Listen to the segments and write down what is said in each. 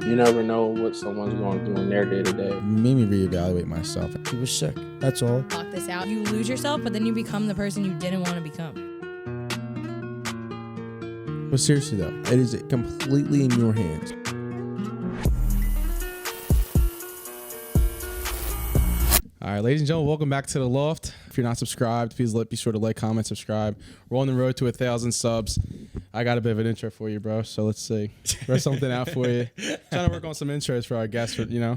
You never know what someone's going through in their day to day. Made me reevaluate myself. He was sick. That's all. Block this out. You lose yourself, but then you become the person you didn't want to become. But seriously though, it is completely in your hands. All right, ladies and gentlemen, welcome back to the Loft. If you're not subscribed, please be sure to like, comment, subscribe. We're on the road to 1,000 subs. I got a bit of an intro for you, bro. So let's see. Write something out for you. Trying to work on some intros for our guests, Yeah.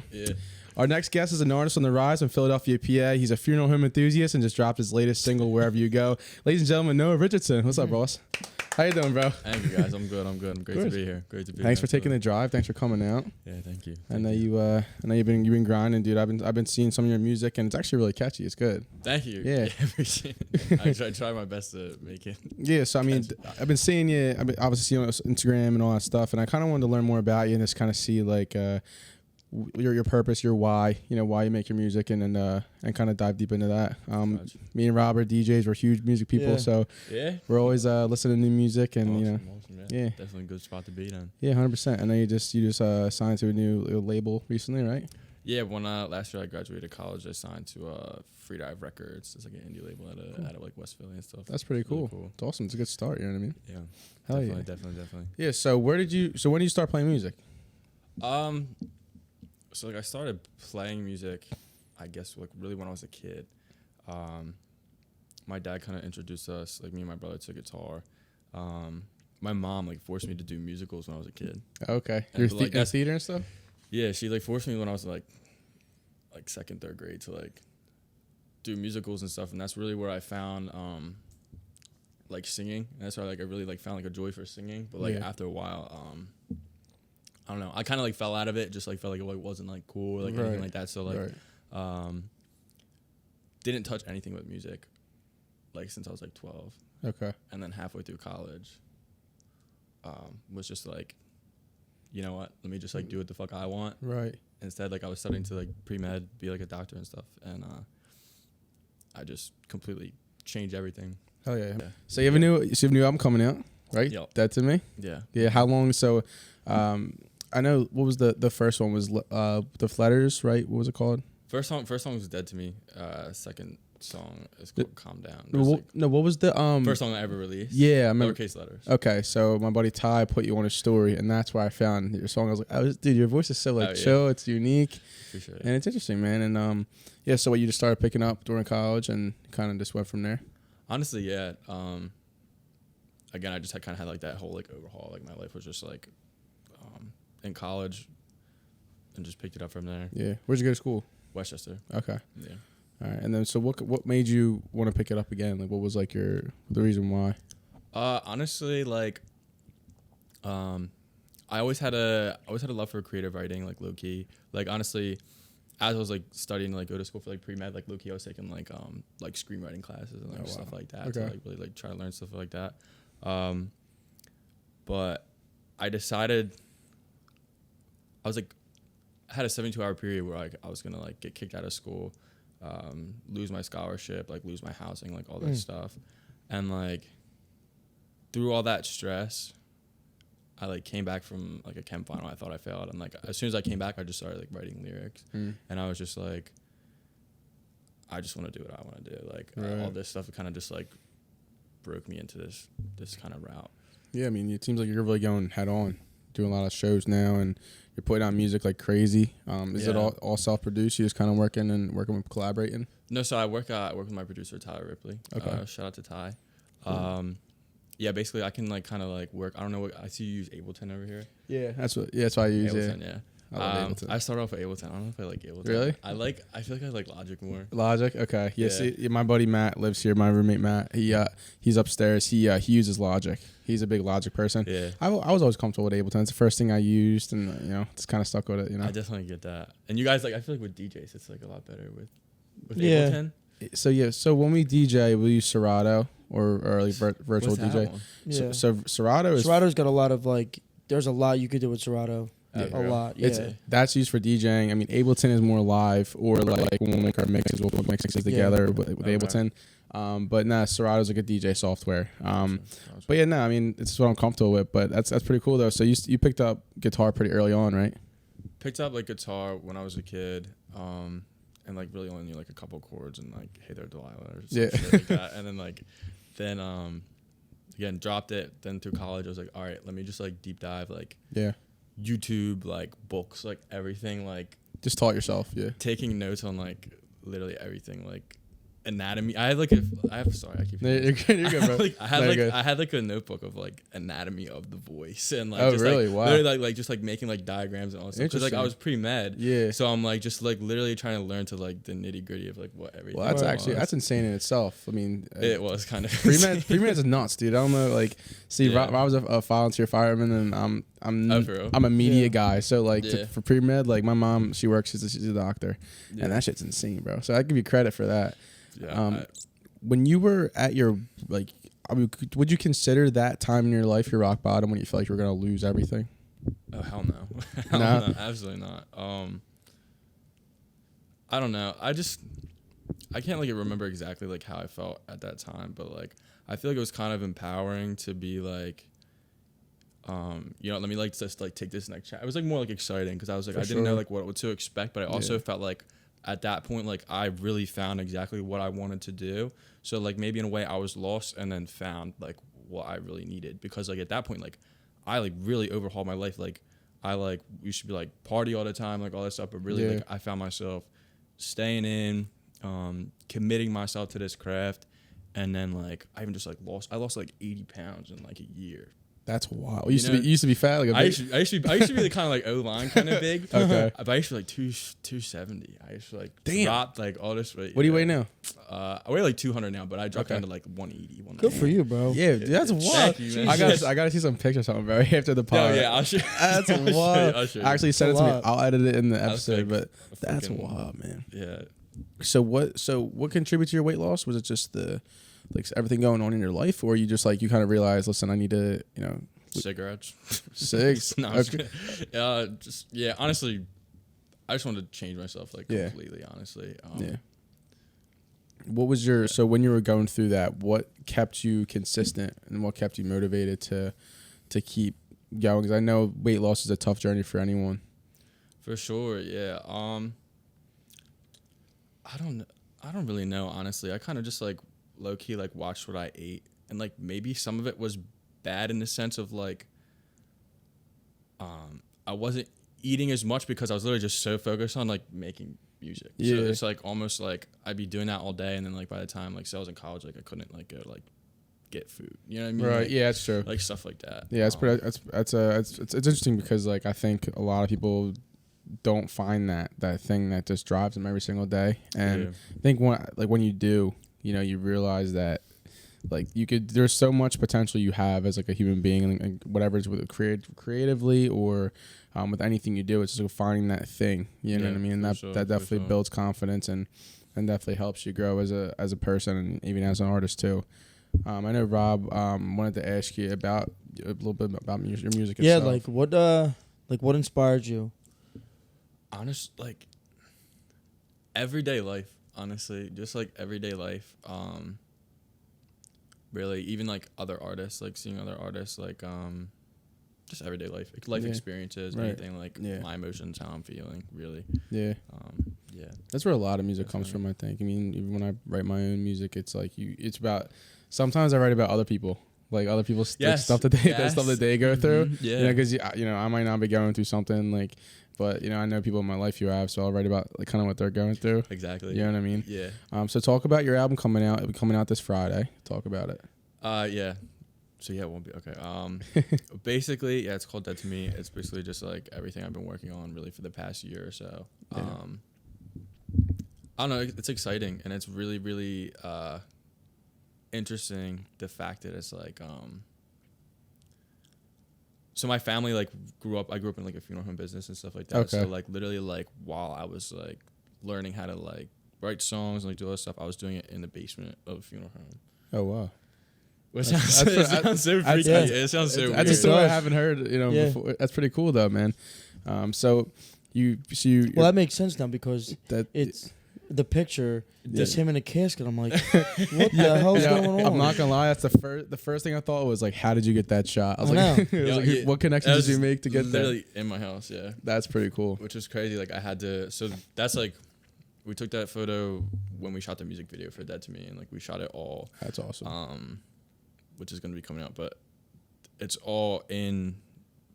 Our next guest is an artist on the rise from Philadelphia, PA. He's a funeral home enthusiast and just dropped his latest single, Wherever You Go. Ladies and gentlemen, Noah Richardson. What's up, boss? How you doing, bro? Thank you, guys. I'm good. Great to be here. Thanks for taking the drive. Thanks for coming out. Yeah, thank you. I know you've been grinding, dude. I've been seeing some of your music, and it's actually really catchy. It's good. Thank you. Yeah. Appreciate it. I try my best to make it. Yeah. So I mean, I've been seeing you. I've been obviously seeing you on Instagram and all that stuff, and I kind of wanted to learn more about you and just kind of see like your purpose, your why. Why you make your music, and kind of dive deep into that. Me and Robert, DJs, we're huge music people, so we're always listening to new music, and awesome, yeah. Definitely a good spot to be in. Yeah, 100%. I know you just signed to a new label recently, right? Yeah, when last year I graduated college, I signed to Freedive Records. It's like an indie label out of like West Philly and stuff. That's pretty cool. Really cool. It's awesome. It's a good start. You know what I mean? Yeah. Hell definitely. Yeah. So when did you start playing music? So like I started playing music, I guess like really when I was a kid. My dad kind of introduced us, like me and my brother, to guitar. My mom like forced me to do musicals when I was a kid. Okay. You're in theater and stuff? Yeah, she like forced me when I was like second, third grade to like do musicals and stuff, and that's really where I found like singing. And that's where I really like found like a joy for singing. But like after a while, I don't know, I kind of like fell out of it. Just like felt like it wasn't like cool or like anything like that. So like didn't touch anything with music like since I was like 12. Okay. And then halfway through college, was just like, you know what? Let me just like do what the fuck I want. Right. Instead, like I was studying to like pre-med, be like a doctor and stuff, and I just completely changed everything. Hell yeah. So you have a new album coming out, right? Yep. Dead to Me. Yeah. Yeah. How long? So, I know what was the first one was the Letters, right? What was it called? First song was Dead to Me. Second song is called Calm Down. What was the first song I ever released? Yeah, I remember. Lowercase Letters. Okay, so my buddy Ty put you on his story, and that's where I found your song. I was like, dude, your voice is so like chill. It's unique. Appreciate it. And it's interesting, man. And yeah, so what you just started picking up during college, and kind of just went from there. Honestly, yeah. Again, I just kind of had like that whole like overhaul. Like my life was just like in college, and just picked it up from there. Yeah. Where'd you go to school? Westchester. Okay. Yeah. All right. And then, so what made you want to pick it up again? Like, what was like the reason why? Honestly, like, I always had a love for creative writing, like low key. Like honestly, as I was like studying to like go to school for like pre-med, like low key, I was taking like screenwriting classes and like stuff like that to like really like try to learn stuff like that. But I decided I had a 72-hour period where I was gonna like get kicked out of school, lose my scholarship, like lose my housing, like all that stuff, and like through all that stress, I like came back from like a chem final. I thought I failed, and like as soon as I came back, I just started like writing lyrics, and I was just like, I just want to do what I want to do. Like all this stuff kind of just like broke me into this kind of route. Yeah, I mean, it seems like you're really going head on, doing a lot of shows now, and you're putting out music like crazy. Is it all self-produced? You just kind of working with collaborating? No, so I work with my producer Tyler Ripley. Okay. Shout out to Ty. Cool. Yeah, basically I can like kind of like work. I don't know what I see you use Ableton over here. Yeah, that's what I use. Ableton, yeah. I love Ableton. I started off with Ableton. I don't know if I like Ableton. Really? I feel like I like Logic more. Logic, okay. Yeah. See, my buddy Matt lives here. My roommate Matt. He's upstairs. He uses Logic. He's a big Logic person. Yeah. I was always comfortable with Ableton. It's the first thing I used, and just kind of stuck with it. I definitely get that. And you guys like, I feel like with DJs, it's like a lot better with Ableton. So when we DJ, we use Serato or like virtual DJ. Yeah. So Serato's got a lot of like. There's a lot you could do with Serato. A lot. Yeah. That's used for DJing. I mean, Ableton is more live, or like when we make our mixes, we'll put mixes together with Ableton. But nah, Serato's like a DJ software. But yeah, no, I mean, it's what I'm comfortable with. But that's pretty cool though. So you picked up guitar pretty early on, right? picked up like guitar when I was a kid, and like really only knew like a couple chords and like Hey There Delilah or some shit like that. And then again dropped it. Then through college I was like, all right, let me just like deep dive like YouTube, like books, like everything, like just taught yourself. Yeah, taking notes on like literally everything, like anatomy. I have sorry, I keep you're good, bro. I had like a notebook of like anatomy of the voice and like just really? like Wow. literally like just like making like diagrams and all that stuff. Cause like I was pre-med. Yeah. So I'm like just like literally trying to learn to like the nitty-gritty of like what everything. Well, that's was. actually that's insane in itself. I mean, it was kind of pre-med is nuts, dude. I don't know, like, see, Yeah. I was a volunteer fireman, and I'm a media guy. So like for pre-med, like my mom, she's a doctor, and that shit's insane, bro. So I give you credit for that. Yeah. When you were at your, like, I mean, would you consider that time in your life your rock bottom when you felt like you were gonna lose everything? Oh hell no. Hell no, absolutely not. I don't know. I can't like remember exactly like how I felt at that time, but like I feel like it was kind of empowering to be like, let me like just like take this next chapter. It was like more like exciting because I was like I didn't know like what to expect, but I also felt like at that point like I really found exactly what I wanted to do. So like maybe in a way I was lost and then found like what I really needed, because like at that point like I like really overhauled my life. Like I like used to be like party all the time, like all that stuff, but really like I found myself staying in, committing myself to this craft, and then like I even just like lost like 80 pounds in like a year. That's wild. You used to be fat. Like I used to be the kind of like O-line kind of big. Okay. But I used to be like 270. I used to like drop like all this weight. What do you weigh now? I weigh like 200 now, but I dropped down to like 180. Good for you, bro. Yeah, that's wild. You, I gotta see some pictures of him, bro, after the pod. Oh yeah, I'll show you. That's wild. Actually, send it to me. I'll edit it in the episode. But that's wild, man. Yeah. So what contributed to your weight loss? Was it just the like everything going on in your life, or you just like you kind of realized, listen, I need to, cigarettes, cigs. No, okay. Honestly, I just wanted to change myself like completely. Honestly, What was your so when you were going through that? What kept you consistent and what kept you motivated to keep going? Because I know weight loss is a tough journey for anyone. For sure, yeah. I don't really know, honestly. I kind of just like low key like watched what I ate, and like maybe some of it was bad in the sense of like I wasn't eating as much because I was literally just so focused on like making music. So it's like almost like I'd be doing that all day, and then like by the time like I was in college, like I couldn't like go like get food. You know what I mean? Right. Like, yeah, that's true. Like stuff like that. Yeah, it's interesting because like I think a lot of people don't find that thing that just drives them every single day, and I think when you do, you realize that like there's so much potential you have as like a human being, and whatever it's with creatively or with anything you do, it's just like finding that thing. You know what I mean? And that definitely builds confidence and definitely helps you grow as a person and even as an artist too. I know Rob wanted to ask you about a little bit about your music. Yeah, itself. what inspired you? Honest, like everyday life. Honestly, just like everyday life. Really, even like other artists, like seeing other artists, like just everyday life experiences, anything like my emotions, how I'm feeling, really. Yeah. That's where a lot of music comes from, I think. I mean, even when I write my own music, it's like it's about. Sometimes I write about other people, like other people's stuff that they go through. Yeah. Because I might not be going through something like. But I know people in my life who have, so I'll write about like kind of what they're going through. Exactly. You know what I mean? Yeah. So talk about your album coming out. It'll be coming out this Friday. Talk about it. Yeah. So it won't be okay. Basically, it's called Dead to Me. It's basically just like everything I've been working on really for the past year or so. I don't know. It's exciting, and it's really, really interesting. The fact that it's like. So my family I grew up in like a funeral home business and stuff like that. Okay. So like literally like while I was like learning how to like write songs and like do all this stuff, I was doing it in the basement of a funeral home. Oh wow. It sounds so freaky. It sounds so weird. That's a story I haven't heard, before. That's pretty cool though, man. So you well, that makes sense now because the picture, just him in a casket. I'm like, what the Yeah, hell's going on? I'm not gonna lie. That's the first thing I thought was like, how did you get that shot? I was like, what connections did you make to get that? Literally in my house, yeah. That's pretty cool. Which is crazy. Like I had to. So that's like, we took that photo when we shot the music video for Dead to Me, and like we shot it all. That's awesome. Which is gonna be coming out, but it's all in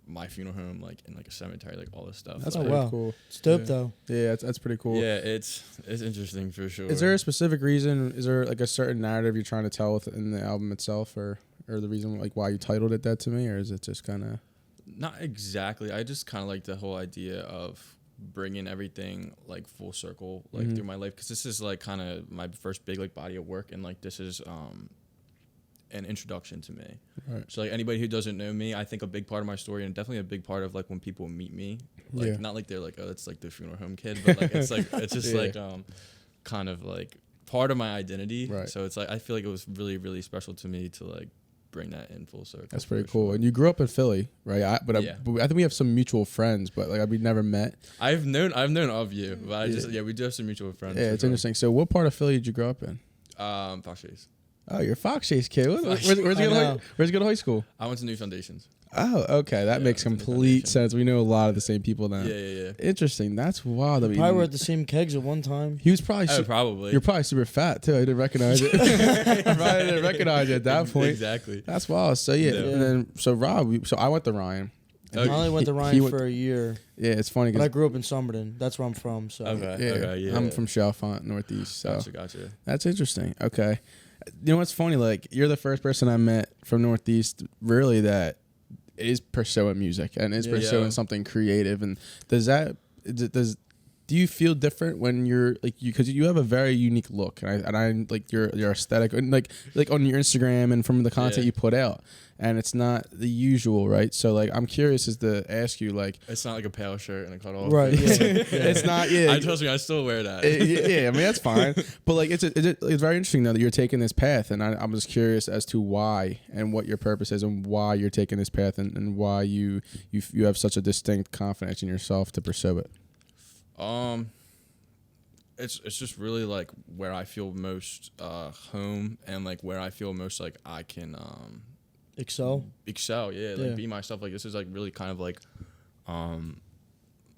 my funeral home, like in like a cemetery, like all this stuff. That's like, pretty cool. It's dope though. Yeah, that's pretty cool. Yeah, it's interesting for sure. Is there a specific reason? Is there like a certain narrative you're trying to tell within the album itself, or the reason like why you titled it Dead to Me, or is it just kind of? Not exactly. I just kind of like the whole idea of bringing everything like full circle, like through my life, because this is like kind of my first big like body of work, and like this is an introduction to me. Right. So like anybody who doesn't know me, I think a big part of my story, and definitely a big part of like when people meet me, like not like they're like, oh, that's like the funeral home kid, but like it's like it's just like kind of like part of my identity. Right. So it's like I feel like it was really, really special to me to like bring that in full circle. That's pretty cool. Sure. And you grew up in Philly, right? I think we have some mutual friends, but like we've never met. I've known of you, but I just we do have some mutual friends. Yeah, it's interesting. So what part of Philly did you grow up in? Fox Chase. Oh, you're a Fox Chase kid. Where'd you go to high school? I went to New Foundations. Oh, okay. That makes complete sense. We know a lot of the same people now. Yeah. Interesting. That's wild. Probably were at the same kegs at one time. He was probably probably. You're probably super fat too. I didn't recognize it. I probably didn't recognize it at that point. Exactly. That's wild. So yeah. And then Rob. I went to Ryan. I only went to Ryan for a year. Yeah, it's funny. But I grew up in Somerton. That's where I'm from. So Okay, I'm from Chalfont, Northeast. So Gotcha. That's interesting. Okay. You know what's funny? Like you're the first person I met from Northeast, really, that is pursuing music and is pursuing something creative. And do you feel different when you're like because you have a very unique look and I like your aesthetic and like on your Instagram and from the content you put out, and it's not the usual, right? So like I'm curious as to ask you, like, it's not like a pale shirt and a cutoff, right? It's not. Yeah, trust me, I still wear that. I mean that's fine, but like it's very interesting though that you're taking this path, and I'm just curious as to why and what your purpose is and why you're taking this path and why you have such a distinct confidence in yourself to pursue it. It's just really like where I feel most home and like where I feel most like I can excel, like be myself. Like this is like really kind of like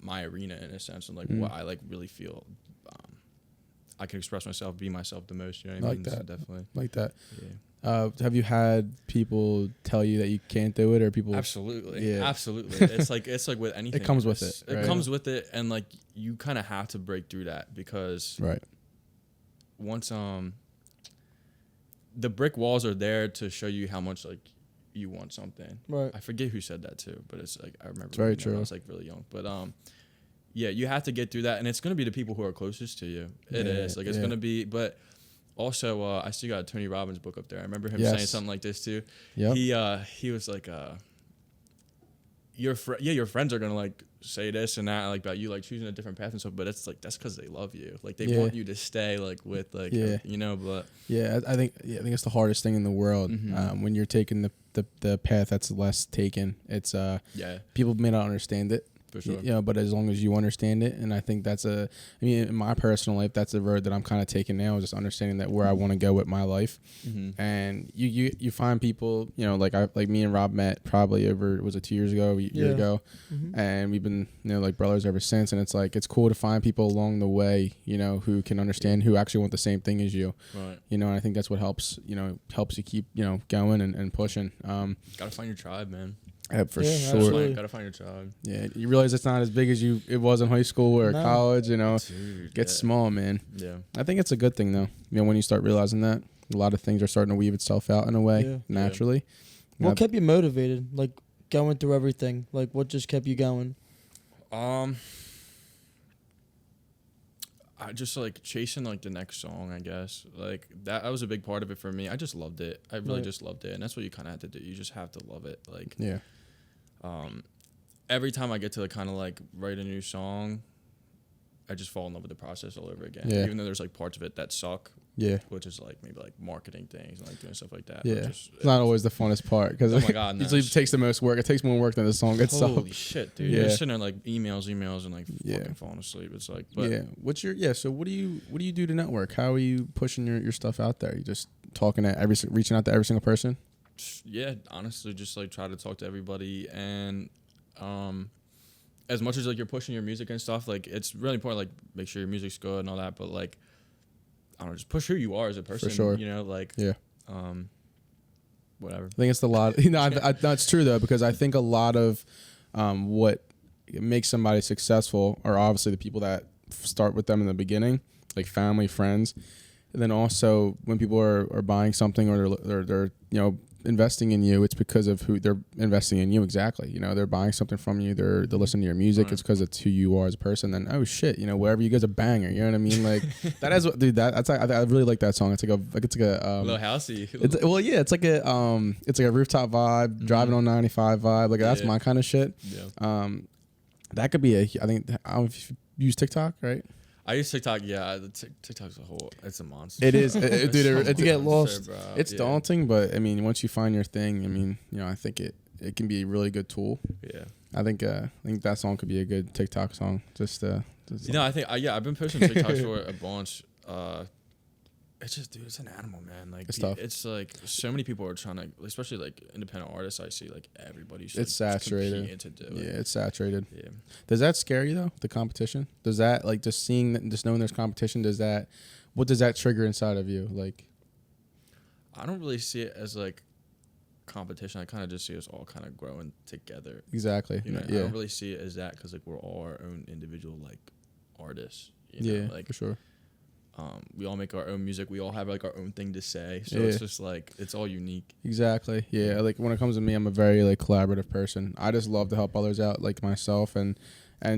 my arena in a sense, and like what I like really feel I can express myself, be myself the most. You know what I mean? That. So definitely like that. Yeah. Have you had people tell you that you can't do it, or people? Absolutely, absolutely. It's like with anything. It comes with it. It comes with it, and like you kind of have to break through that because once the brick walls are there to show you how much like you want something. Right. I forget who said that too, but it's like I remember. It's very true. I was like really young, but yeah, you have to get through that, and it's gonna be the people who are closest to you. It is like it's gonna be, but. Also, I still got a Tony Robbins book up there. I remember him saying something like this too. Yep. He was like, your friends are gonna like say this and that like about you like choosing a different path and stuff, but it's like that's because they love you. Like they want you to stay like with like you know. But I think it's the hardest thing in the world when you're taking the path that's less taken. It's people may not understand it. For sure. But as long as you understand it, and I think in my personal life, that's the road that I'm kind of taking now, just understanding that where I want to go with my life. And you find people, like me and Rob met probably over, was it 2 years ago, a year ago, and we've been, like brothers ever since. And it's like, it's cool to find people along the way, who can understand, who actually want the same thing as you. Right. And I think that's what helps you keep, going and pushing. Gotta find your tribe, man. Yeah, for sure. Gotta find your tribe. Yeah, you realize it's not as big as it was in high school or college. Dude, gets small, man. Yeah, I think it's a good thing though. When you start realizing that a lot of things are starting to weave itself out in a way naturally. Yeah. What kept you motivated? Like going through everything. Like what just kept you going? I just like chasing like the next song, I guess. Like that was a big part of it for me. I just loved it. I really just loved it, and that's what you kind of have to do. You just have to love it. Like every time I get to kind of like write a new song, I just fall in love with the process all over again. Even though there's like parts of it that suck, Yeah. which is like maybe like marketing things and like doing stuff like that. Yeah. It's It's not always the funnest part because Oh my God, no. usually it takes the most work. It takes more work than the song itself. Holy shit, dude! Yeah. You're sitting there like emails, and like Yeah. fucking falling asleep. It's like, but Yeah. So what do you do to network? How are you pushing your stuff out there? You just talking to reaching out to every single person? yeah, honestly, just like try to talk to everybody, and as much as like you're pushing your music and stuff, like it's really important. Like make sure your music's good and all that, but like I don't know, just push who you are as a person. For sure. You know, like Yeah. Whatever. I think it's a lot. That's true though, because I think a lot of what makes somebody successful are obviously the people that start with them in the beginning, like family, friends, and then also when people are buying something or they're investing in you, it's because of who they're investing in you. Exactly. They're buying something from you. They're listening to your music. Right. It's because it's who you are as a person. Then wherever you go's a banger. You know what I mean? Like that is what, dude. I really like that song. It's like a little housey. It's like a rooftop vibe, driving on 95 vibe. Like that's my kind of shit. Yeah. That could be I don't know if you use TikTok, right? I use TikTok. Yeah, TikTok's it's a monster. It is, dude. You get lost. Bro. It's daunting, but I mean, once you find your thing, I mean, I think it can be a really good tool. Yeah. I think that song could be a good TikTok song. I've been posting TikToks for a bunch. It's just, dude, it's an animal, man. Like It's tough. It's like so many people are trying to, especially like independent artists. I see like everybody's It's saturated. to do Yeah, it. it's saturated. Yeah. Does that scare you though? The competition? Does that like just knowing there's competition? What does that trigger inside of you? Like, I don't really see it as like competition. I kind of just see us all kind of growing together. exactly. You know, Yeah. I don't really see it as that because like we're all our own individual like artists. Yeah, like for sure. we all make our own music. We all have like our own thing to say. So Yeah. it's just like it's all unique. Exactly. Yeah. Like when it comes to me, I'm a very like collaborative person. I just love to help others out, like myself, and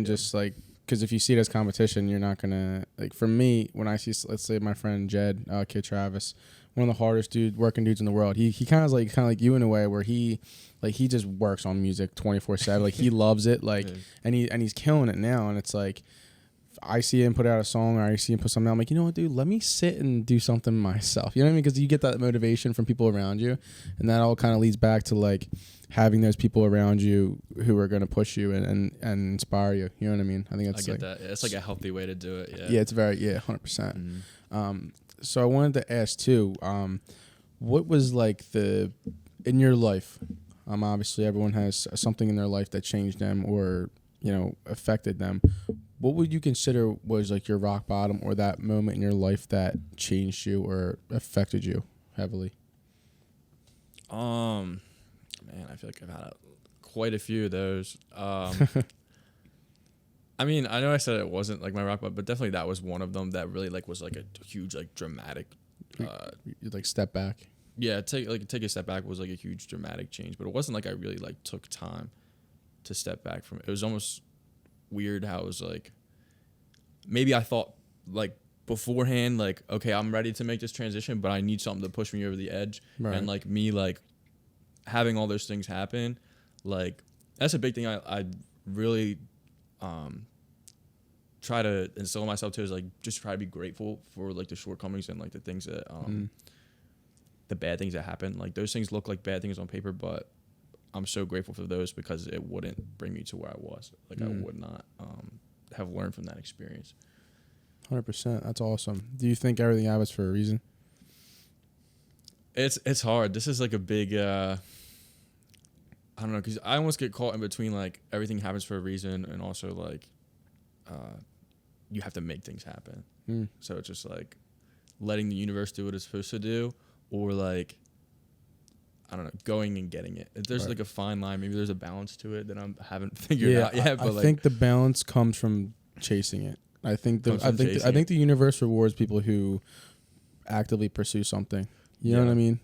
just like because if you see it as competition, you're not gonna like. For me, when I see, let's say my friend Jed, Kid Travis, one of the hardest working dudes in the world. He kind of like you in a way where he just works on music 24/7. Like he loves it. Like and he's killing it now. And it's like. I see him put out a song or I see him put something out. I'm like, you know what, dude, let me sit and do something myself. You know what I mean? Because you get that motivation from people around you. And that all kind of leads back to like having those people around you who are going to push you and inspire you. You know what I mean? I think that's I get that. It's like a healthy way to do it. Yeah. Yeah, it's 100%. So I wanted to ask too, what was like in your life, obviously everyone has something in their life that changed them or, affected them. What would you consider was like your rock bottom or that moment in your life that changed you or affected you heavily? Man, I feel like I've had quite a few of those. I mean, I know I said it wasn't like my rock bottom, but definitely that was one of them that really like was like a huge like dramatic. You like step back. Yeah, take a step back was like a huge dramatic change, but it wasn't like I really like took time to step back from it. It was almost weird how it was like maybe I thought like beforehand like okay, I'm ready to make this transition, but I need something to push me over the edge. Right. And like me like having all those things happen, like that's a big thing I really try to instill in myself too, is like just try to be grateful for like the shortcomings and like the things that the bad things that happen. Like those things look like bad things on paper, but I'm so grateful for those because it wouldn't bring me to where I was. Like I would not have learned from that experience. 100%. That's awesome. Do you think everything happens for a reason? It's hard. This is like a big I don't know, because I almost get caught in between like everything happens for a reason and also like you have to make things happen. So it's just like letting the universe do what it's supposed to do, or like I don't know, going and getting it. There's like a fine line. Maybe there's a balance to it that I haven't figured out yet. But I think the balance comes from chasing it. I think the universe rewards people who actively pursue something. You know what I mean?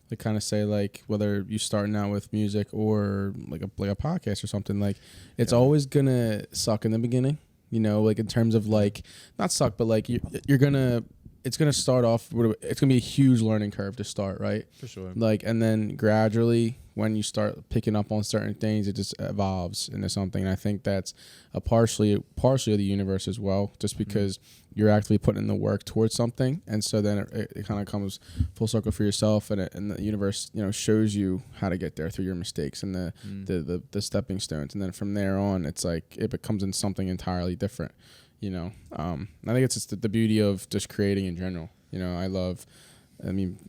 They kind of say like whether you're starting out with music or like a podcast or something, like it's always gonna suck in the beginning. Like in terms of like not suck, but like you're gonna it's gonna start off. It's gonna be a huge learning curve to start, right? For sure. Like, and then gradually, when you start picking up on certain things, it just evolves into something. And I think that's a partially of the universe as well, just because you're actually putting in the work towards something, and so then it kind of comes full circle for yourself, and the universe, you know, shows you how to get there through your mistakes and the stepping stones, and then from there on, it's like it becomes in something entirely different. You know, I think it's just the beauty of just creating in general. You know,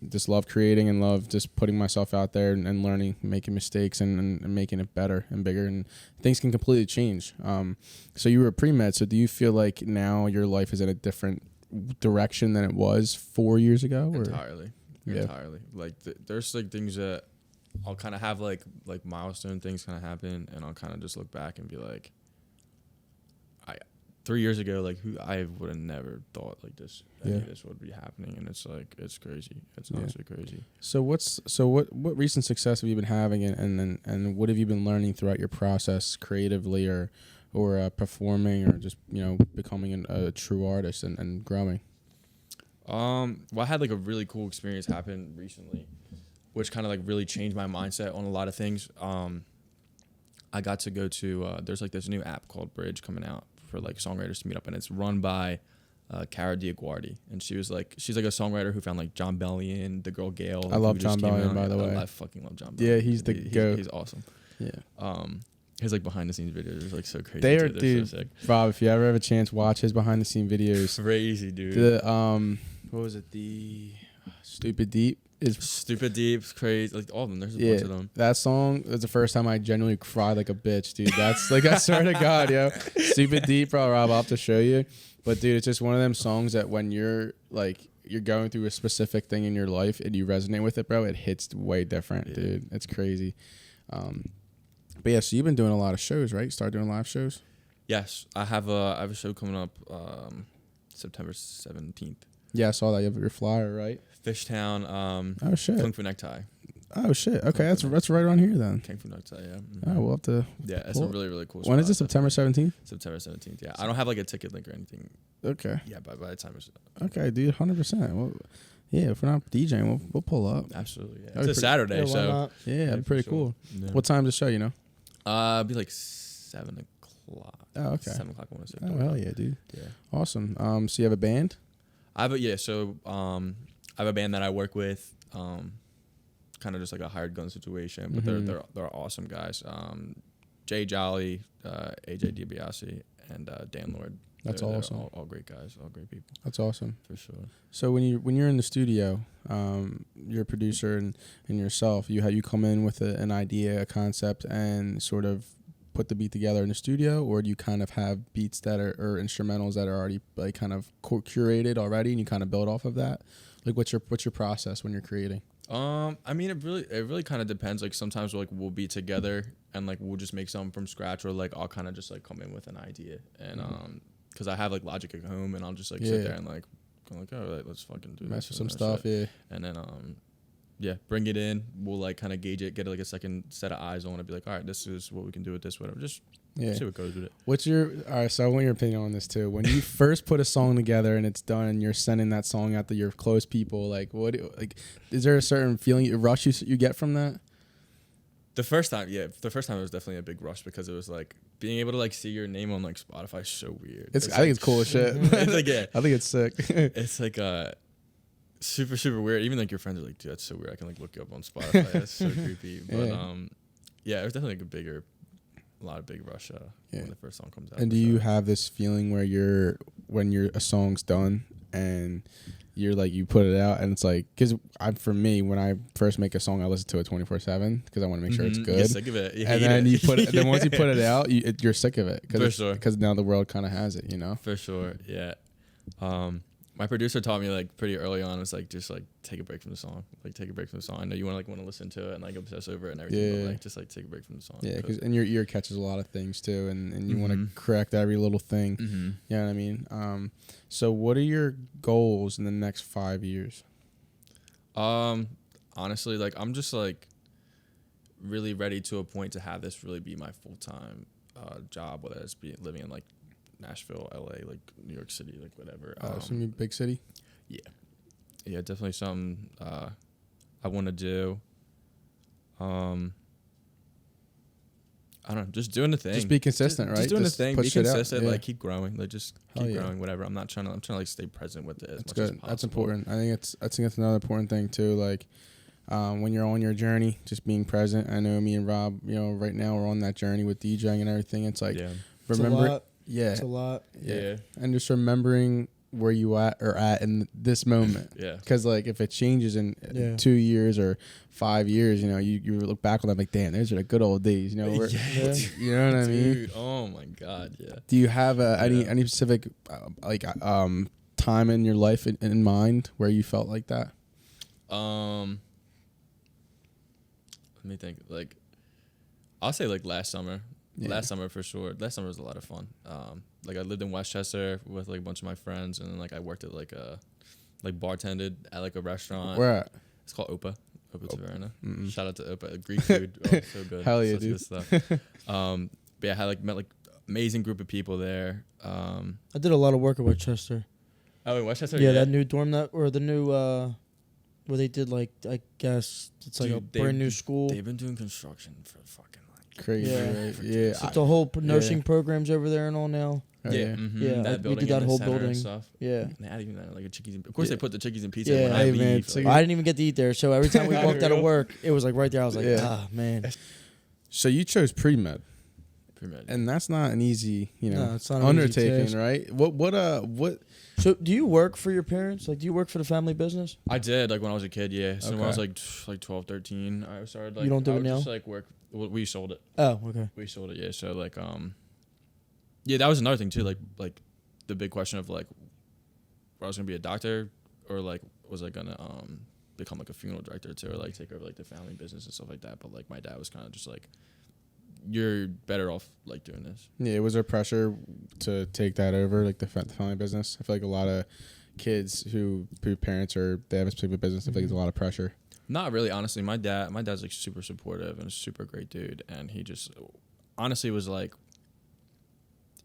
just love creating and love just putting myself out there and learning, making mistakes and making it better and bigger, and things can completely change. So you were pre-med, so do you feel like now your life is in a different direction than it was 4 years ago? Or? Entirely. Like there's like things that I'll kind of have like milestone things kind of happen, and I'll kind of just look back and be like, 3 years ago, like I would have never thought like this, any of this would be happening, and it's like it's crazy. It's honestly crazy. So what recent success have you been having, and what have you been learning throughout your process creatively or performing, or just, you know, becoming a true artist and growing? Well, I had like a really cool experience happen recently, which kind of like really changed my mindset on a lot of things. I got to go to there's like this new app called Bridge coming out for like songwriters to meet up, and it's run by Cara Diaguardi, and she's like a songwriter who found like John Bellion, the girl Gail. I love John Bellion, by the way. I fucking love John Bellion. Yeah, he's the goat. He's awesome. Yeah. His like behind the scenes videos are like so crazy. They're so sick. Rob, if you ever have a chance, watch his behind the scene videos. Crazy, dude. The what was it? The Stupid Deep is Stupid Deep's crazy. Like all of them. There's a bunch of them. That song was the first time I genuinely cried like a bitch, dude. That's like, I swear to God, yo. Stupid Deep, bro. Rob, I'll have to show you. But dude, it's just one of them songs that when you're going through a specific thing in your life and you resonate with it, bro, it hits way different, dude. It's crazy. But yeah, so you've been doing a lot of shows, right? You started doing live shows? Yes, I have a show coming up September 17th. Yeah, I saw that. You have your flyer, right? Fishtown. Oh shit. Kung Fu Necktie. Oh shit. Okay, that's right around here then. Kung Fu Necktie. Yeah. Oh, we'll have to. Yeah, it's a really really cool. When is it? September 17th. September 17th. Yeah, I don't have like a ticket link or anything. Okay. Yeah, by the time it's. Okay, dude, 100%. Well, yeah, if we're not DJing, we'll pull up. Absolutely. Yeah. That'd It's a be Saturday, Yeah, why so. not? Yeah, that'd be pretty cool. Yeah. What time does the show? You know? It'd be like 7 o'clock. Oh, okay. 7 o'clock. I want to say. Oh hell yeah, dude. Yeah. Awesome. So you have a band? I have I have a band that I work with, kind of just like a hired gun situation, but they're awesome guys. Jay Jolly, AJ DiBiase, and Dan Lord. That's they're awesome. All great guys, all great people. That's awesome. For sure. So when you're in the studio, you're a producer and yourself, you come in with an idea, a concept, and sort of put the beat together in the studio, or do you kind of have beats that are, or instrumentals that are already like kind of curated already, and you kind of build off of that? Like what's your process when you're creating? I mean, it really kind of depends. Like sometimes we'll be together and like we'll just make something from scratch, or like I'll kind of just like come in with an idea, and because I have like Logic at home, and I'll just like sit there and like go like, all right, let's fucking do mess this with some stuff, yeah. And then bring it in. We'll like kind of gauge it, get like a second set of eyes on it, be like, all right, this is what we can do with this, whatever. Just see what goes with it. All right, so I want your opinion on this too. When you first put a song together and it's done, and you're sending that song out to your close people, like is there a certain feeling, a rush you get from that? The first time it was definitely a big rush, because it was like being able to like see your name on like Spotify is so weird. I think it's cool as shit. It's like, yeah. I think it's sick. It's like super super weird. Even like your friends are like, dude, that's so weird. I can like look you up on Spotify. That's so creepy. But it was definitely like a lot of big rush when the first song comes out. And do you have this feeling where when a song's done and you're like, you put it out and it's like, because for me, when I first make a song, I listen to it 24/7 because I want to make sure it's good. You get sick of it. And then you put it. And then once you put it out, you're sick of it. For sure. Because now the world kind of has it, you know. For sure. Yeah. My producer taught me like pretty early on. It's like just like take a break from the song. Like take a break from the song. I know you want to listen to it and like obsess over it and everything, but like just like take a break from the song. Yeah, and your ear catches a lot of things too, and you want to correct every little thing. You know what I mean? So what are your goals in the next 5 years? Honestly, like I'm just like really ready to a point to have this really be my full-time job, whether it's living in like Nashville, LA, like New York City, like whatever. Some big city. Yeah, definitely something I want to do. I don't know, just doing the thing. Just be consistent, right? Just doing the thing, put be shit out, consistent, yeah. like keep growing, like just Hell keep yeah. growing, whatever. I'm trying to like stay present with it as That's much good. as possible. That's important. I think that's another important thing too. Like when you're on your journey, just being present. I know me and Rob, right now we're on that journey with DJing and everything. It's like remember, it's a lot. yeah, It's a lot. Yeah. and just remembering where you are at in this moment. Yeah. Because like if it changes in Yeah. 2 years or 5 years, you look back on them like, damn, those are the good old days. You know what I mean? Dude, oh my God, yeah. Do you have any specific time in your life in mind where you felt like that? Let me think. Like, I'll say like last summer. Yeah. Last summer for sure. Last summer was a lot of fun. Like I lived in Westchester with like a bunch of my friends, and then like I worked at like bartended at like a restaurant. Where at? It's called Opa Taverna. Mm-mm. Shout out to Opa. Greek food. Oh, so good. Hell yeah, Such dude. good stuff. But yeah, I had met amazing group of people there. I did a lot of work at Westchester. Oh, in Westchester. Yeah, that new dorm or the new where they did like I guess it's like a Dude, brand new school. They've been doing construction for fucking like Crazy, Yeah. right? Yeah. It's the whole nursing programs over there and all now. Yeah, Yeah, that we building did that in the whole center and building. stuff. Yeah. They had even that, like a Chickies. Of course, Yeah. they put the Chickies and pizza Yeah. when I Hey, leave. man, like- so I didn't even get to eat there, so every time we walked out of Real? work, it was like right there. I was like, Yeah. man. So you chose pre-med, Pre-med. and that's not an easy, No, it's not an easy undertaking, task. right? What? So do you work for your parents? Like, do you work for the family business? I did like when I was a kid. Yeah. So when I was Okay. like 12, 13, I started like. You don't do I it would now? Just like work. Well, we sold it. Oh, okay. We sold it. Yeah. So like yeah, that was another thing too. Like the big question of like, where I was gonna be a doctor or like was I gonna become like a funeral director too, or like take over like the family business and stuff like that. But like my dad was kind of just like, you're better off like doing this. Yeah, was there pressure to take that over, like the family business? I feel like a lot of kids who parents they have a specific business. I feel like there's a lot of pressure. Not really, honestly. My dad's like super supportive and a super great dude, and he just honestly was like,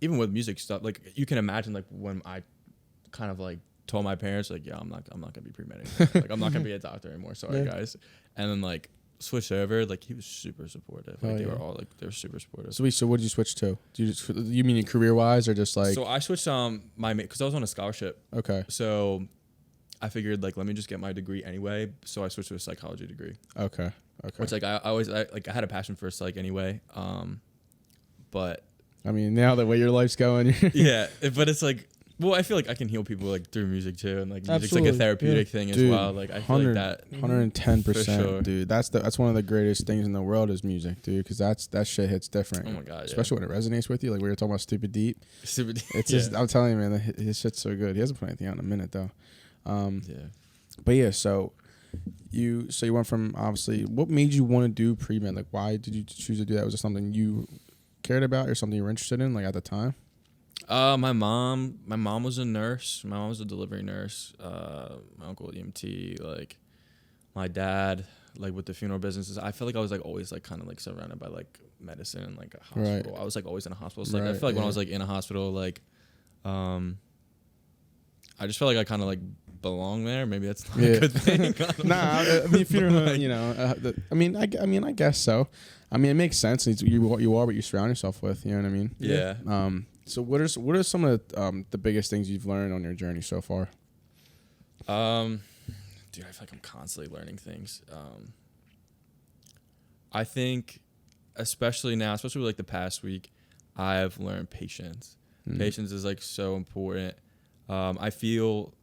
even with music stuff, like you can imagine like when I kind of like told my parents like, yeah, I'm not gonna be pre-med anymore. Like I'm not gonna be a doctor anymore. Sorry, guys. And then like switched over, like he was super supportive. Like they were all like they were super supportive. So what did you switch to? You mean career wise or just like? So I switched because I was on a scholarship. Okay. So I figured like let me just get my degree anyway. So I switched to a psychology degree. Okay. Which like I always I had a passion for psych anyway. But I mean, now the way your life's going, yeah, but it's like, well, I feel like I can heal people like through music too, and like music's like Absolutely, a therapeutic yeah. thing as Dude, well. Like I feel like that. 110%, For sure. dude. That's one of the greatest things in the world is music, dude. Because that shit hits different. Oh my God, yeah. Especially when it resonates with you. Like we were talking about Stupid Deep. Super, It's just I'm telling you, man, his shit's so good. He hasn't put anything out in a minute though. yeah. But yeah, so you went from obviously. What made you want to do pre-med? Like, why did you choose to do that? Was it something you cared about or something you were interested in, like at the time? My mom was a nurse. My mom was a delivery nurse. My uncle EMT. Like my dad, like with the funeral businesses. I feel like I was like always like kind of like surrounded by like medicine and like a hospital. Right. I was like always in a hospital. So like, I Right, feel like when I yeah. was like in a hospital, like, I just felt like I kind of like belong there. Maybe that's not a good thing. Nah, I mean, funeral, I guess so. I mean, it makes sense. You are what you surround yourself with. You know what I mean? Yeah. So what are some of the biggest things you've learned on your journey so far? Dude, I feel like I'm constantly learning things. I think, especially now, especially with like the past week, I've learned patience. Patience is like so important. I feel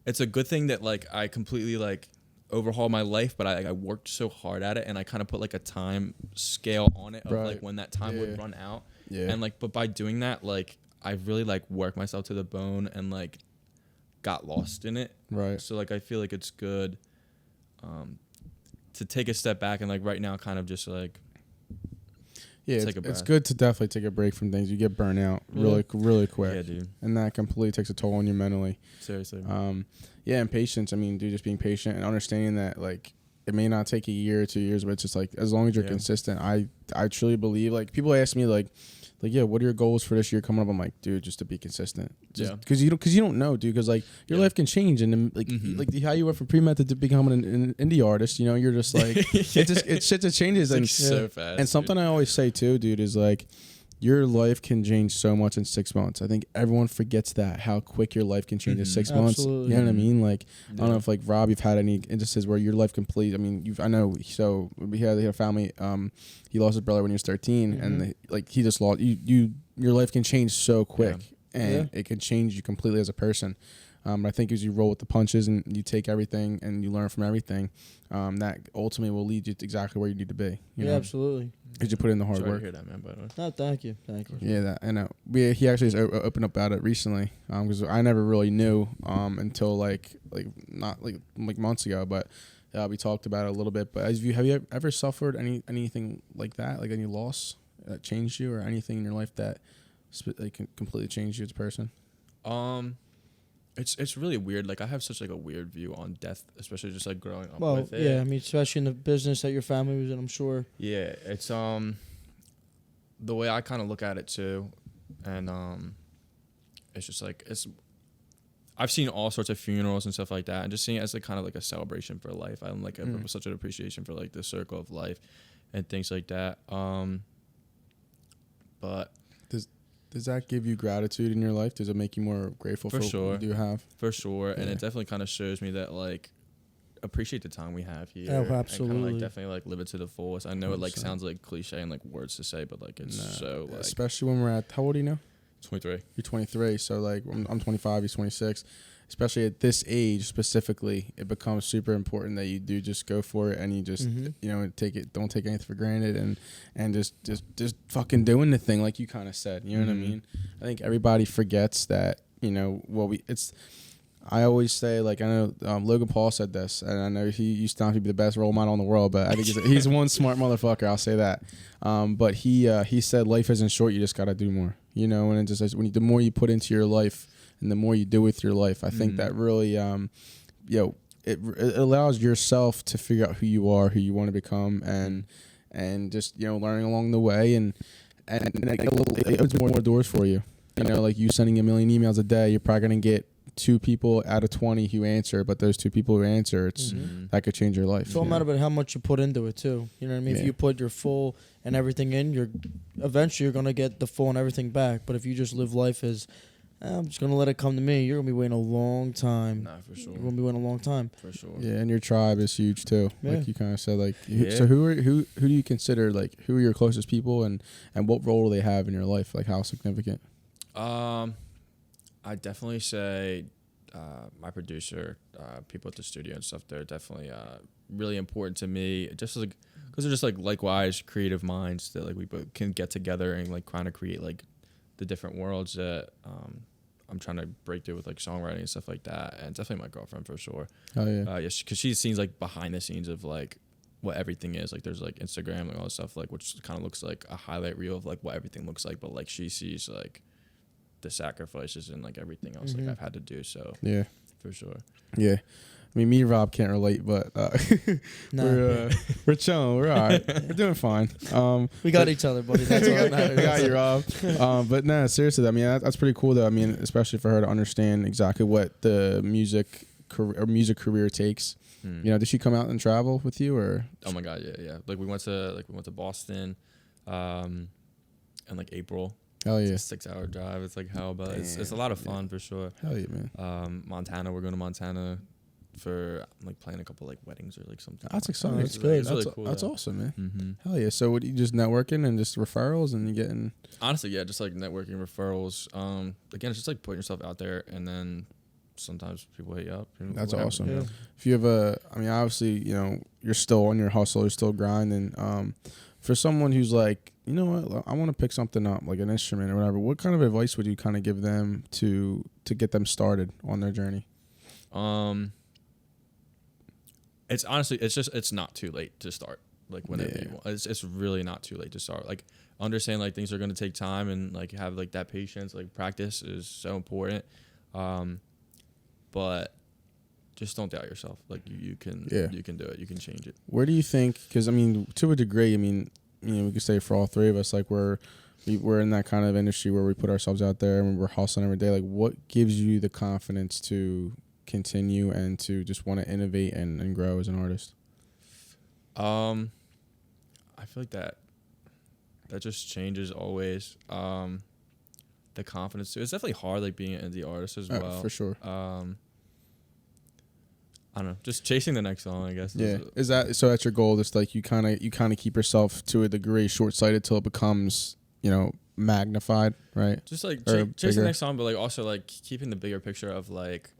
it's a good thing that like I completely like overhaul my life, but I worked so hard at it, and I kind of put like a time scale on it of Right. like when that time would Yeah. run out. Yeah. And like, but by doing that, like I really like worked myself to the bone and like got lost in it. Right. So like I feel like it's good to take a step back and like right now kind of just like Yeah, take a it's breath. good to definitely take a break from things. You get burnt out really quick. Yeah, dude. And that completely takes a toll on you mentally. Seriously. Yeah, and patience. I mean, dude, just being patient and understanding that like it may not take a year or 2 years, but it's just like as long as you're Yeah. consistent. I truly believe, like people ask me like like, yeah, what are your goals for this year coming up? I'm like, dude, just to be consistent. Yeah. Because you don't know, dude. Because like your life can change, and then, like like how you went from pre-med to becoming an indie artist. You know, you're just like it's shit that changes. It's And like so fast. and something I always say too, dude, is like, your life can change so much in 6 months. I think everyone forgets that, how quick your life can change in 6 months. Absolutely. You know what I mean? Like, Yeah. I don't know if like Rob, you've had any instances where your life complete. I mean, I know. So he had a family. He lost his brother when he was 13, and like he just lost you. Your life can change so quick, and it can change you completely as a person. I think as you roll with the punches and you take everything and you learn from everything, that ultimately will lead you to exactly where you need to be. You know? Absolutely. Because you put in the hard Sorry work. to hear that, man. By the way. No, thank you. Yeah, that, and he actually has opened up about it recently, because I never really knew until like not like months ago, but we talked about it a little bit. But have you ever suffered anything like that, like any loss that changed you, or anything in your life that like completely changed you as a person? It's really weird. Like I have such like a weird view on death, especially just like growing up Well, with it. yeah, I mean, especially in the business that your family was in, I'm sure. Yeah, it's the way I kind of look at it too, and it's just like I've seen all sorts of funerals and stuff like that, and just seeing it as like kind of like a celebration for life. I'm like such an appreciation for like the circle of life and things like that. But does that give you gratitude in your life? Does it make you more grateful for sure. what you do have? For sure, and it definitely kind of shows me that like appreciate the time we have here. Oh, absolutely. And kind of like definitely like live it to the fullest. I know it like sounds like cliche and like words to say, but like it's so like especially when we're at, how old are you now? 23. You're 23, so like I'm 25, he's 26. Especially at this age specifically, it becomes super important that you do just go for it, and you just don't take anything for granted, and just fucking doing the thing like you kind of said. You know what I mean? I think everybody forgets that. I always say, like, I know Logan Paul said this, and I know he used to not be the best role model in the world, but I think he's one smart motherfucker. I'll say that. But he said life isn't short. You just gotta do more. You know, and it just the more you put into your life and the more you do with your life, I think that really, it allows yourself to figure out who you are, who you want to become, and just learning along the way, and it opens more doors for you. You know, like you sending a million emails a day, you're probably gonna get 2 people out of 20 who answer, but those 2 people who answer, that could change your life. It's all matter about how much you put into it too. You know what I mean? Yeah. If you put your full and everything in, eventually you're gonna get the full and everything back. But if you just live life as I'm just gonna let it come to me, you're gonna be waiting a long time. Nah, for sure. You're gonna be waiting a long time. For sure. Yeah, and your tribe is huge too. Yeah. Like you kind of said, like Yeah. so who do you consider, like, who are your closest people, and what role do they have in your life? Like, how significant? I definitely say my producer, people at the studio and stuff. They're definitely really important to me. Just like because they're just like likewise creative minds that like we both can get together and like kind of create like the different worlds that I'm trying to break through with like songwriting and stuff like that. And definitely my girlfriend for sure. Oh yeah. Yes, because she sees like behind the scenes of like what everything is. Like there's like Instagram and all this stuff, like which kind of looks like a highlight reel of like what everything looks like, but like she sees like the sacrifices and like everything else like I've had to do. So Yeah. for sure. Yeah. I mean, me and Rob can't relate, but we're chilling. We're all right. We're doing fine. We got each other, buddy. That's all that matters. I got you, Rob. But no, seriously, I mean, that's pretty cool, though. I mean, especially for her to understand exactly what the music career takes. You know, did she come out and travel with you, or? Oh my God, yeah. Like we went to Boston, in like April. Hell yeah. It's a 6-hour drive. It's like hell, but it's a lot of fun for sure. Hell yeah, man. Montana, we're going to Montana for like playing a couple like weddings or like something. That's exciting. That's great. It's really cool. That's though. awesome, man. Mm-hmm. Hell yeah. So what, you just networking and just referrals and you getting? Honestly, yeah, just like networking, referrals. Again, it's just like putting yourself out there, and then sometimes people hit you up. That's whatever, awesome. you know? If you have I mean, obviously, you're still on your hustle, you're still grinding. For someone who's like, you know what, I want to pick something up, like an instrument or whatever, what kind of advice would you kind of give them to get them started on their journey? It's honestly, it's not too late to start. Like whenever you want, it's really not too late to start. Like understand like things are gonna take time, and like have like that patience. Like practice is so important. But just don't doubt yourself. Like you can do it. You can change it. Where do you think? Because I mean, to a degree, I mean, we could say for all three of us, like we're we're in that kind of industry where we put ourselves out there and we're hustling every day. Like, what gives you the confidence to continue and to just want to innovate and grow as an artist? I feel like that just changes always. The confidence too. It's definitely hard, like being an indie artist as well. For sure. I don't know, just chasing the next song, I guess. Yeah. Is that so? That's your goal? Just like you kind of keep yourself to a degree short-sighted till it becomes, magnified, right? Just like Or chasing the bigger. next song, but like also like keeping the bigger picture of like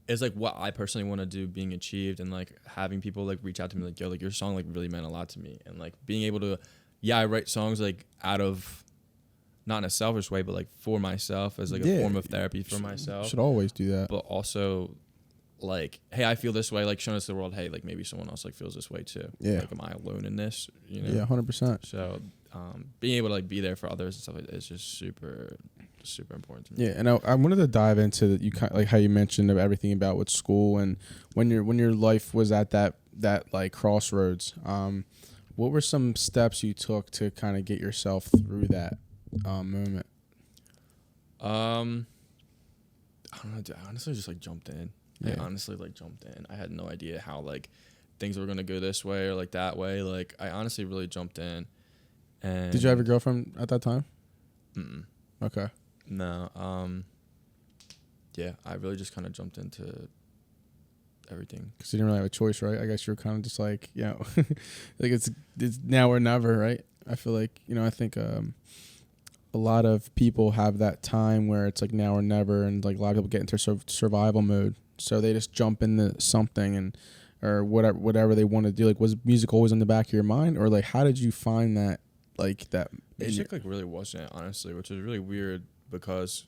is like what I personally want to do being achieved, and like having people like reach out to me like, yo, like your song like really meant a lot to me, and like being able to, I write songs like out of, not in a selfish way, but like for myself as like a form of therapy for myself. Should always do that. But also like, hey, I feel this way, like showing us the world, hey, like maybe someone else like feels this way too. Yeah. Like, am I alone in this? Yeah, 100%. So being able to like be there for others and stuff like that is just super important to me. Yeah, and I wanted to dive into you like how you mentioned of everything about with school and when your life was at that like crossroads. What were some steps you took to kind of get yourself through that moment? I don't know. Dude, I honestly just like jumped in. Yeah. I had no idea how like things were gonna go this way or like that way. Like I honestly really jumped in. And Did you have a girlfriend at that time? Mm-mm. Okay. No. Yeah, I really just kind of jumped into everything. Because you didn't really have a choice, right? I guess you were kind of just like, like it's now or never, right? I feel like, I think a lot of people have that time where it's like now or never, and like a lot of people get into survival mode. So they just jump into something or whatever they want to do. Like, was music always in the back of your mind, or like how did you find that? Like that music like really wasn't, honestly, which is really weird because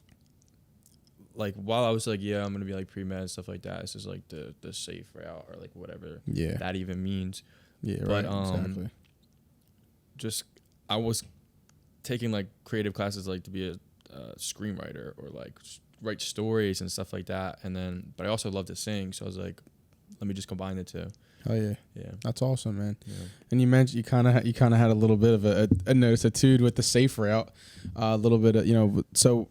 like while I was like, yeah, I'm gonna be like pre-med and stuff like that, it's just like the safe route or like whatever that even means. Yeah, but, right. Exactly. Just I was taking like creative classes like to be a screenwriter or like write stories and stuff like that, but I also love to sing, so I was like, let me just combine the two. Oh yeah, yeah, that's awesome, man. Yeah. And you mentioned you kind of had a little bit of a notice attitude with the safe route, a little bit of So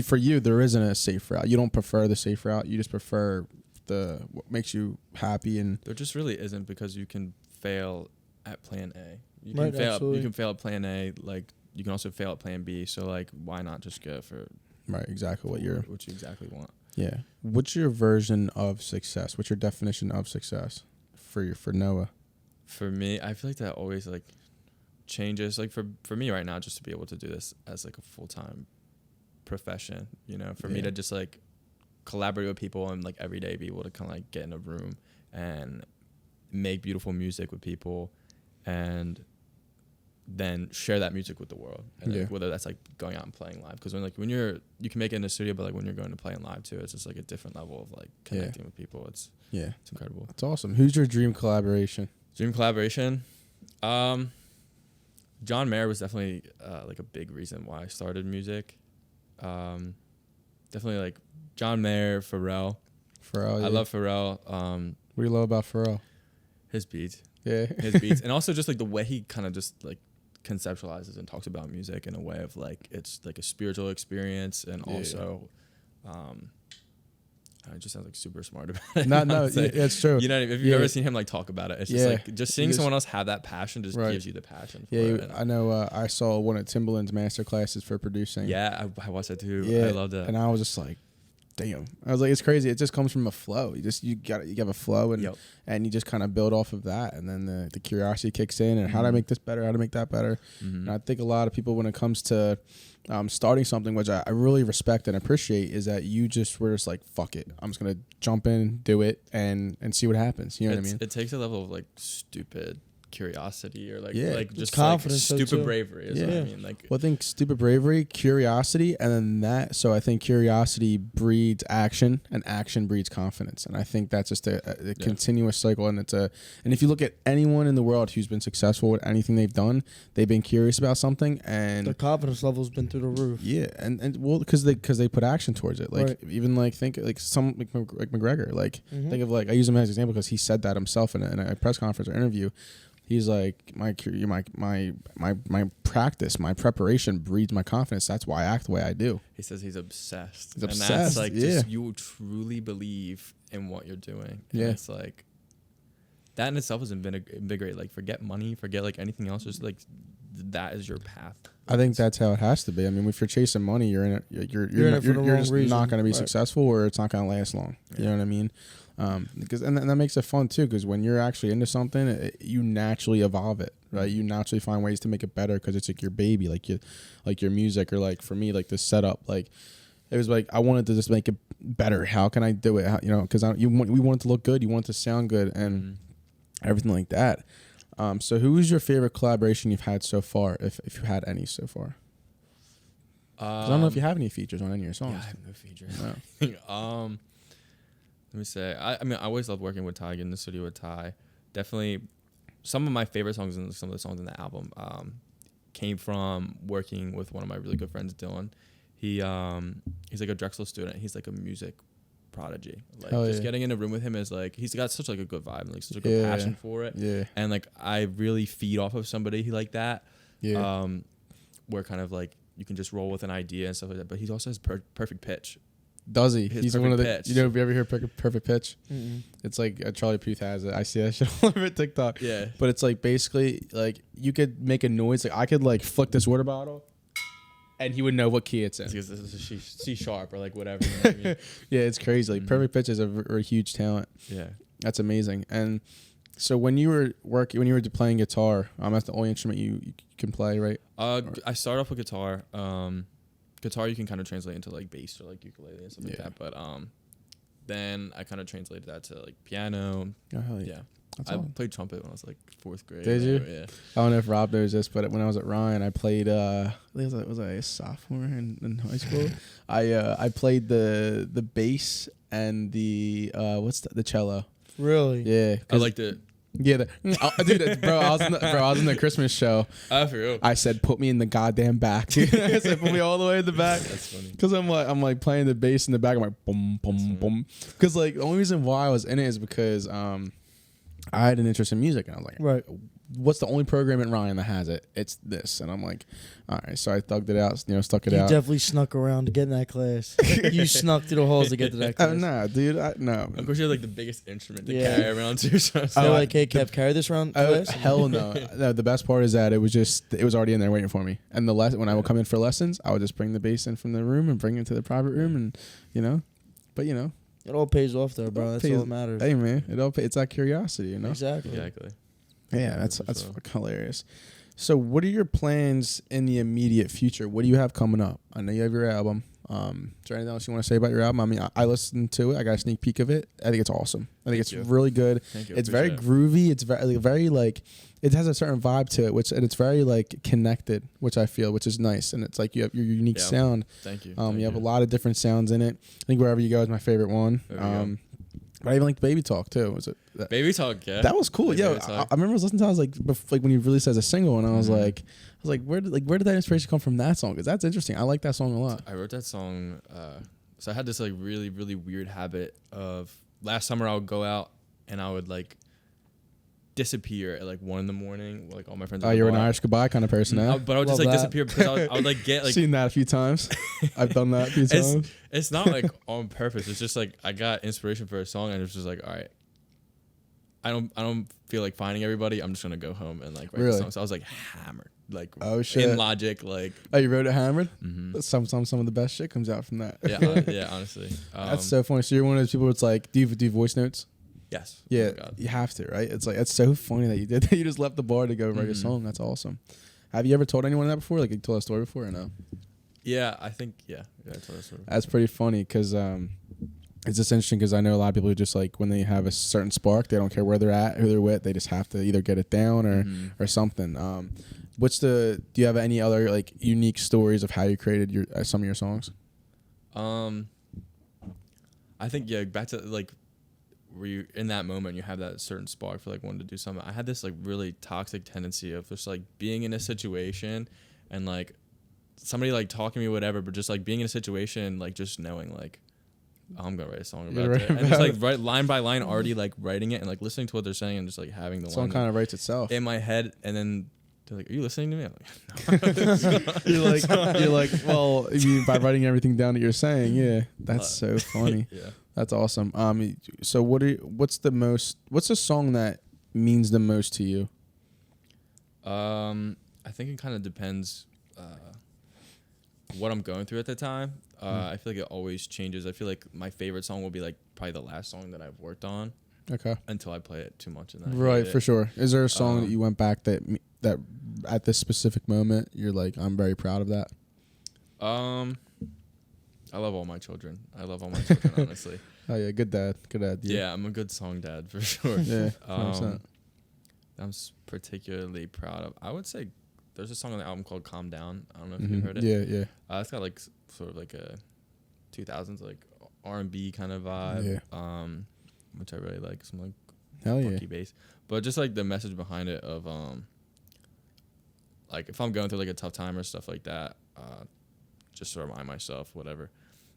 for you there isn't a safe route. You don't prefer the safe route. You just prefer what makes you happy, and there just really isn't, because you can fail at plan A. You Right, can fail. absolutely. You can fail at plan A. Like you can also fail at plan B. So like, why not just go for exactly what you exactly want? Yeah. What's your version of success? What's your definition of success for Noah? For me, I feel like that always like changes. Like for me right now, just to be able to do this as like a full-time profession, for me to just like collaborate with people and like every day be able to kind of like get in a room and make beautiful music with people and then share that music with the world, and like, whether that's like going out and playing live, because when you can make it in the studio, but like when you're going to play in live too, it's just like a different level of like connecting with people. It's incredible. That's awesome. Who's your dream collaboration? John Mayer was definitely like a big reason why I started music. Definitely like John Mayer, Pharrell. Yeah. I love Pharrell. What do you love about Pharrell? His beats. Yeah. His beats. And also just like the way he kind of just like conceptualizes and talks about music in a way of like it's like a spiritual experience, and also it just sounds like super smart about it. It's true. You know, if you've ever seen him like talk about it, it's just like just seeing someone else have that passion just gives you the passion for it. I know. I saw one of Timbaland's master classes for producing. Yeah, I watched that too. Yeah, I loved it. And I was just like, damn. I was like, it's crazy. It just comes from a flow. You have a flow, and you just kind of build off of that, and then the curiosity kicks in, and how do I make this better? How to make that better? And I think a lot of people, when it comes to starting something, which I really respect and appreciate, is that you just were just like, fuck it, I'm just gonna jump in, do it, and see what happens. You know what I mean? It takes a level of like stupid curiosity or like just confidence, like stupid bravery is what I mean. Like, well, I think stupid bravery, curiosity, and then that. So I think curiosity breeds action, and action breeds confidence, and I think that's just a continuous cycle. And and if you look at anyone in the world who's been successful with anything they've done, they've been curious about something, and the confidence level's been through the roof. Yeah, and well, because they put action towards it. Like even like think like some like McGregor. Like think of like I use him as an example because he said that himself in a press conference or interview. He's like, my practice, my preparation breeds my confidence. That's why I act the way I do. He says he's obsessed. He's obsessed. And that's like, yeah. just you truly believe in what you're doing. And Yeah. it's like, that in itself has invigorate. Like, forget money, forget like anything else. Just like, that is your path. I think that's how it has to be. I mean, if you're chasing money, you're in it. You're just not going to be successful, or it's not going to last long. You know what I mean? Because and that makes it fun too. Because when you're actually into something, you naturally evolve it, right? You naturally find ways to make it better because it's like your baby, like your music, or like for me, like the setup. Like it was like I wanted to just make it better. How can I do it? Because we want it to look good, you want it to sound good, and everything like that. So who is your favorite collaboration you've had so far, if you've had any so far? I don't know if you have any features on any of your songs. Yeah, I have no features. No. Let me say, I mean, I always love working with Ty, getting in the studio with Ty. Definitely, some of my favorite songs and some of the songs in the album came from working with one of my really good friends, Dylan. He's like a Drexel student. He's like a music prodigy. Like just getting in a room with him is like, he's got such like a good vibe and like such a good passion for it. Yeah. And like I really feed off of somebody like that. Yeah. Where kind of like you can just roll with an idea and stuff like that. But he also has perfect pitch. Does he? He's one of the pitch. You know, have you ever heard perfect pitch? Mm-mm. It's like Charlie Puth has it. I see that shit all over TikTok. Yeah. But it's like basically like you could make a noise. Like I could like flick this water bottle, and he would know what key it's in. Because this is C sharp or like whatever. You know what I mean? Yeah, it's crazy. Like perfect pitch is a huge talent. Yeah, that's amazing. And so when you were playing guitar, that's the only instrument you can play, right? I started off with guitar. Guitar you can kind of translate into like bass or like ukulele and stuff like that. But then I kind of translated that to like piano. Oh hell yeah! I played trumpet when I was like 4th grade. Did you? Yeah. I don't know if Rob knows this, but when I was at Ryan, I played. I think was I a sophomore in high school? I played the bass and the the cello. Really? Yeah. I liked it. Yeah, dude, bro. I was in the Christmas show. For real. I said, "Put me in the goddamn back." I said, "Put me all the way in the back." That's funny. Because I'm like playing the bass in the back. I'm like, boom, boom, boom. Because like the only reason why I was in it is because I had an interest in music, and I was like, right. What's the only program in Ryan that has it? It's this. And I'm like, all right. So I thugged it out, stuck it out. You definitely snuck around to get in that class. You snuck through the halls to get to that class. Oh, nah, dude. No. Of course, you have like the biggest instrument to carry around too. So they're like, hey, Kev, carry this around class? Hell no. No. The best part is that it was already in there waiting for me. And when I would come in for lessons, I would just bring the bass in from the room and bring it to the private room, and but it all pays off though, bro. That's all that matters. Hey man, it's that curiosity, Exactly. Yeah, that's fucking hilarious. So what are your plans in the immediate future? What do you have coming up? I know you have your album. Is there anything else you want to say about your album? I mean, I listened to it. I got a sneak peek of it. I think it's awesome. I think it's really good. Thank you. It's very groovy. It's very like, it has a certain vibe to it, and it's very like connected, which is nice. And it's like you have your unique sound. Thank you. You have a lot of different sounds in it. I think Wherever You Go is my favorite one. But I even like Baby Talk too. Was it Baby Talk? Yeah, that was cool. Yeah, I remember I was listening to it. I was like when you released as a single, and I was like, where did that inspiration come from that song? Because that's interesting. I like that song a lot. I wrote that song. So I had this like really really weird habit of last summer I would go out and I would like disappear at like 1 a.m. Like all my friends. Oh, you're an Irish goodbye kind of person, huh? But I would just like disappear because I would like get like. Seen that a few times. I've done that a few times. It's not like on purpose. It's just like I got inspiration for a song and it was just like, all right, I don't feel like finding everybody. I'm just gonna go home and like write the song. So I was like hammered, like in Logic, like. Oh, you wrote it hammered? Mm-hmm. Some of the best shit comes out from that. Yeah, honestly. That's so funny. So you're one of those people where it's like, do you do voice notes? Yes. Yeah, you have to, right? It's like it's so funny that you did that. You just left the bar to go write a song. That's awesome. Have you ever told anyone that before? Like you told a story before or no? Yeah, I think I told a story. That's pretty funny because it's just interesting because I know a lot of people who just like when they have a certain spark, they don't care where they're at, who they're with. They just have to either get it down or something. Do you have any other like unique stories of how you created your some of your songs? I think back to like. Where you in that moment you have that certain spark for like wanting to do something. I had this like really toxic tendency of just like being in a situation and like somebody like talking to me whatever, but just like being in a situation like just knowing like I'm gonna write a song You're about right that. And just about like write line by line, already like writing it and like listening to what they're saying and just like having the Song line kind of writes itself. in my head, and then they're like, "Are you listening to me?" I'm like, no. You're like, well, you mean by writing everything down that you're saying, yeah, that's so funny. Yeah. That's awesome. So what's the song that means the most to you? I think it kind of depends what I'm going through at the time. I feel like it always changes. I feel like my favorite song will be like probably the last song that I've worked on. Okay. Until I play it too much and then I hate Right, it. for sure. Is there a song that you went back that at this specific moment you're like, I'm very proud of that? I love all my children. Honestly. Oh yeah, good dad. Yeah, I'm a good song dad for sure. Yeah, 100%. I'm particularly proud of. I would say there's a song on the album called "Calm Down." I don't know if you've heard it. Yeah. It's got like sort of like a 2000s like R&B kind of vibe. Yeah. Which I really like. Some like Hell yeah. funky bass, but just like the message behind it of like if I'm going through like a tough time or stuff like that, just to remind myself whatever.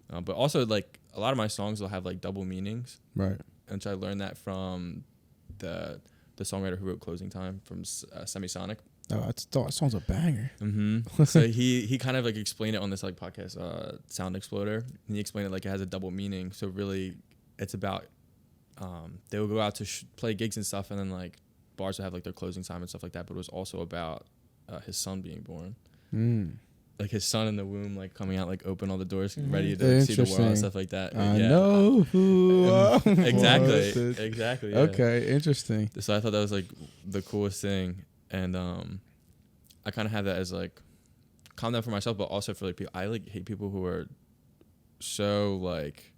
But also like a lot of my songs will have like double meanings. Right. And so I learned that from the songwriter who wrote "Closing Time" from Semisonic. Oh, that song's a banger. Mm-hmm. So he kind of like explained it on this like podcast, Sound Exploder, and he explained it like it has a double meaning. So really, it's about they will go out to play gigs and stuff, and then like bars will have like their closing time and stuff like that. But it was also about his son being born. Like his son in the womb, like coming out, like open all the doors, ready to see the world and stuff like that. I know who Exactly. Yeah. Okay, interesting. So I thought that was like the coolest thing, and I kind of have that as like calm down for myself, but also for like people. I like hate people who are so like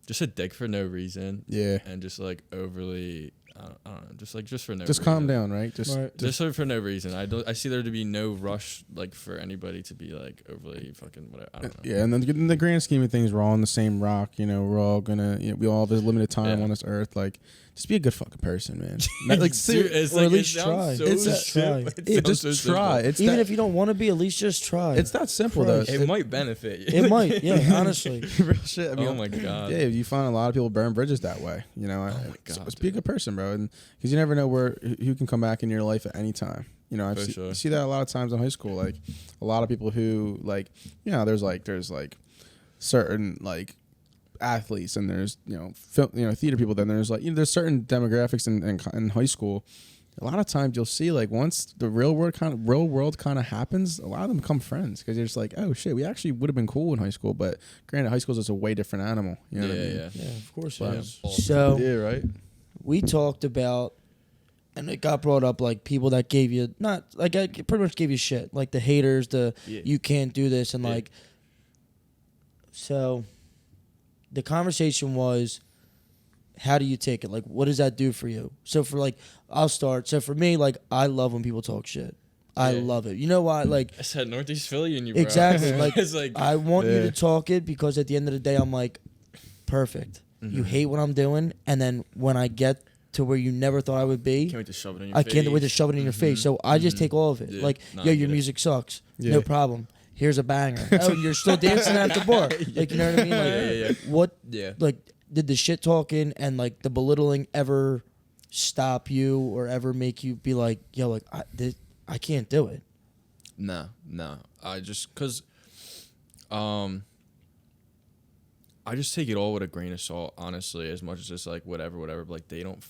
just a dick for no reason. Yeah. And just like overly. I don't know, just for no reason. Just calm down, right? Just for no reason. I see there to be no rush like for anybody to be like overly fucking whatever. I don't know. Yeah, and then in the grand scheme of things, we're all on the same rock. You know, we're all gonna. We all have a limited time on this earth. Like, just be a good fucking person, man. Like, it's or like, at least it try. So Just try. Just try. It's even if you don't want to be, at least just try. It's that simple though. It might benefit you. It might, yeah. Honestly, real shit. I mean, Oh my god. yeah, you find a lot of people burn bridges that way. You know, Oh my god. so just be a good person, bro, and because you never know who can come back in your life at any time. You know, you see that a lot of times in high school. Like a lot of people who like, you know, there's certain like athletes and there's theater people. Then there's like there's certain demographics in high school. A lot of times you'll see like once the real world kind of happens, a lot of them become friends because you're just like, oh shit, we actually would have been cool in high school, but granted, high school is just a way different animal. You know what I mean? yeah, of course. But, It is. So Yeah, right. we talked about, and it got brought up like people that gave you not like I pretty much gave you shit, like the haters, you can't do this, and like. So, the conversation was, how do you take it? Like, what does that do for you? So for like, I'll start. So for me, like, I love when people talk shit. I love it. You know why? Like, I said Northeast Philly and you, bro. exactly. Like, It's like I want you to talk it because at the end of the day, I'm like, perfect. You hate what I'm doing, and then when I get to where you never thought I would be, can't wait to shove it in your I face. can't wait to shove it in your face. So I just take all of it. Yeah. Like, No, yo, I your get it. music sucks. Yeah. No problem. Here's a banger. Oh, you're still dancing at the bar. Like, you know what I mean? Like, Yeah. what? Yeah. Like, did the shit talking and like the belittling ever stop you or ever make you be like, yo, like I can't do it? No. I just cause I just take it all with a grain of salt, honestly, as much as it's like whatever. But like they don't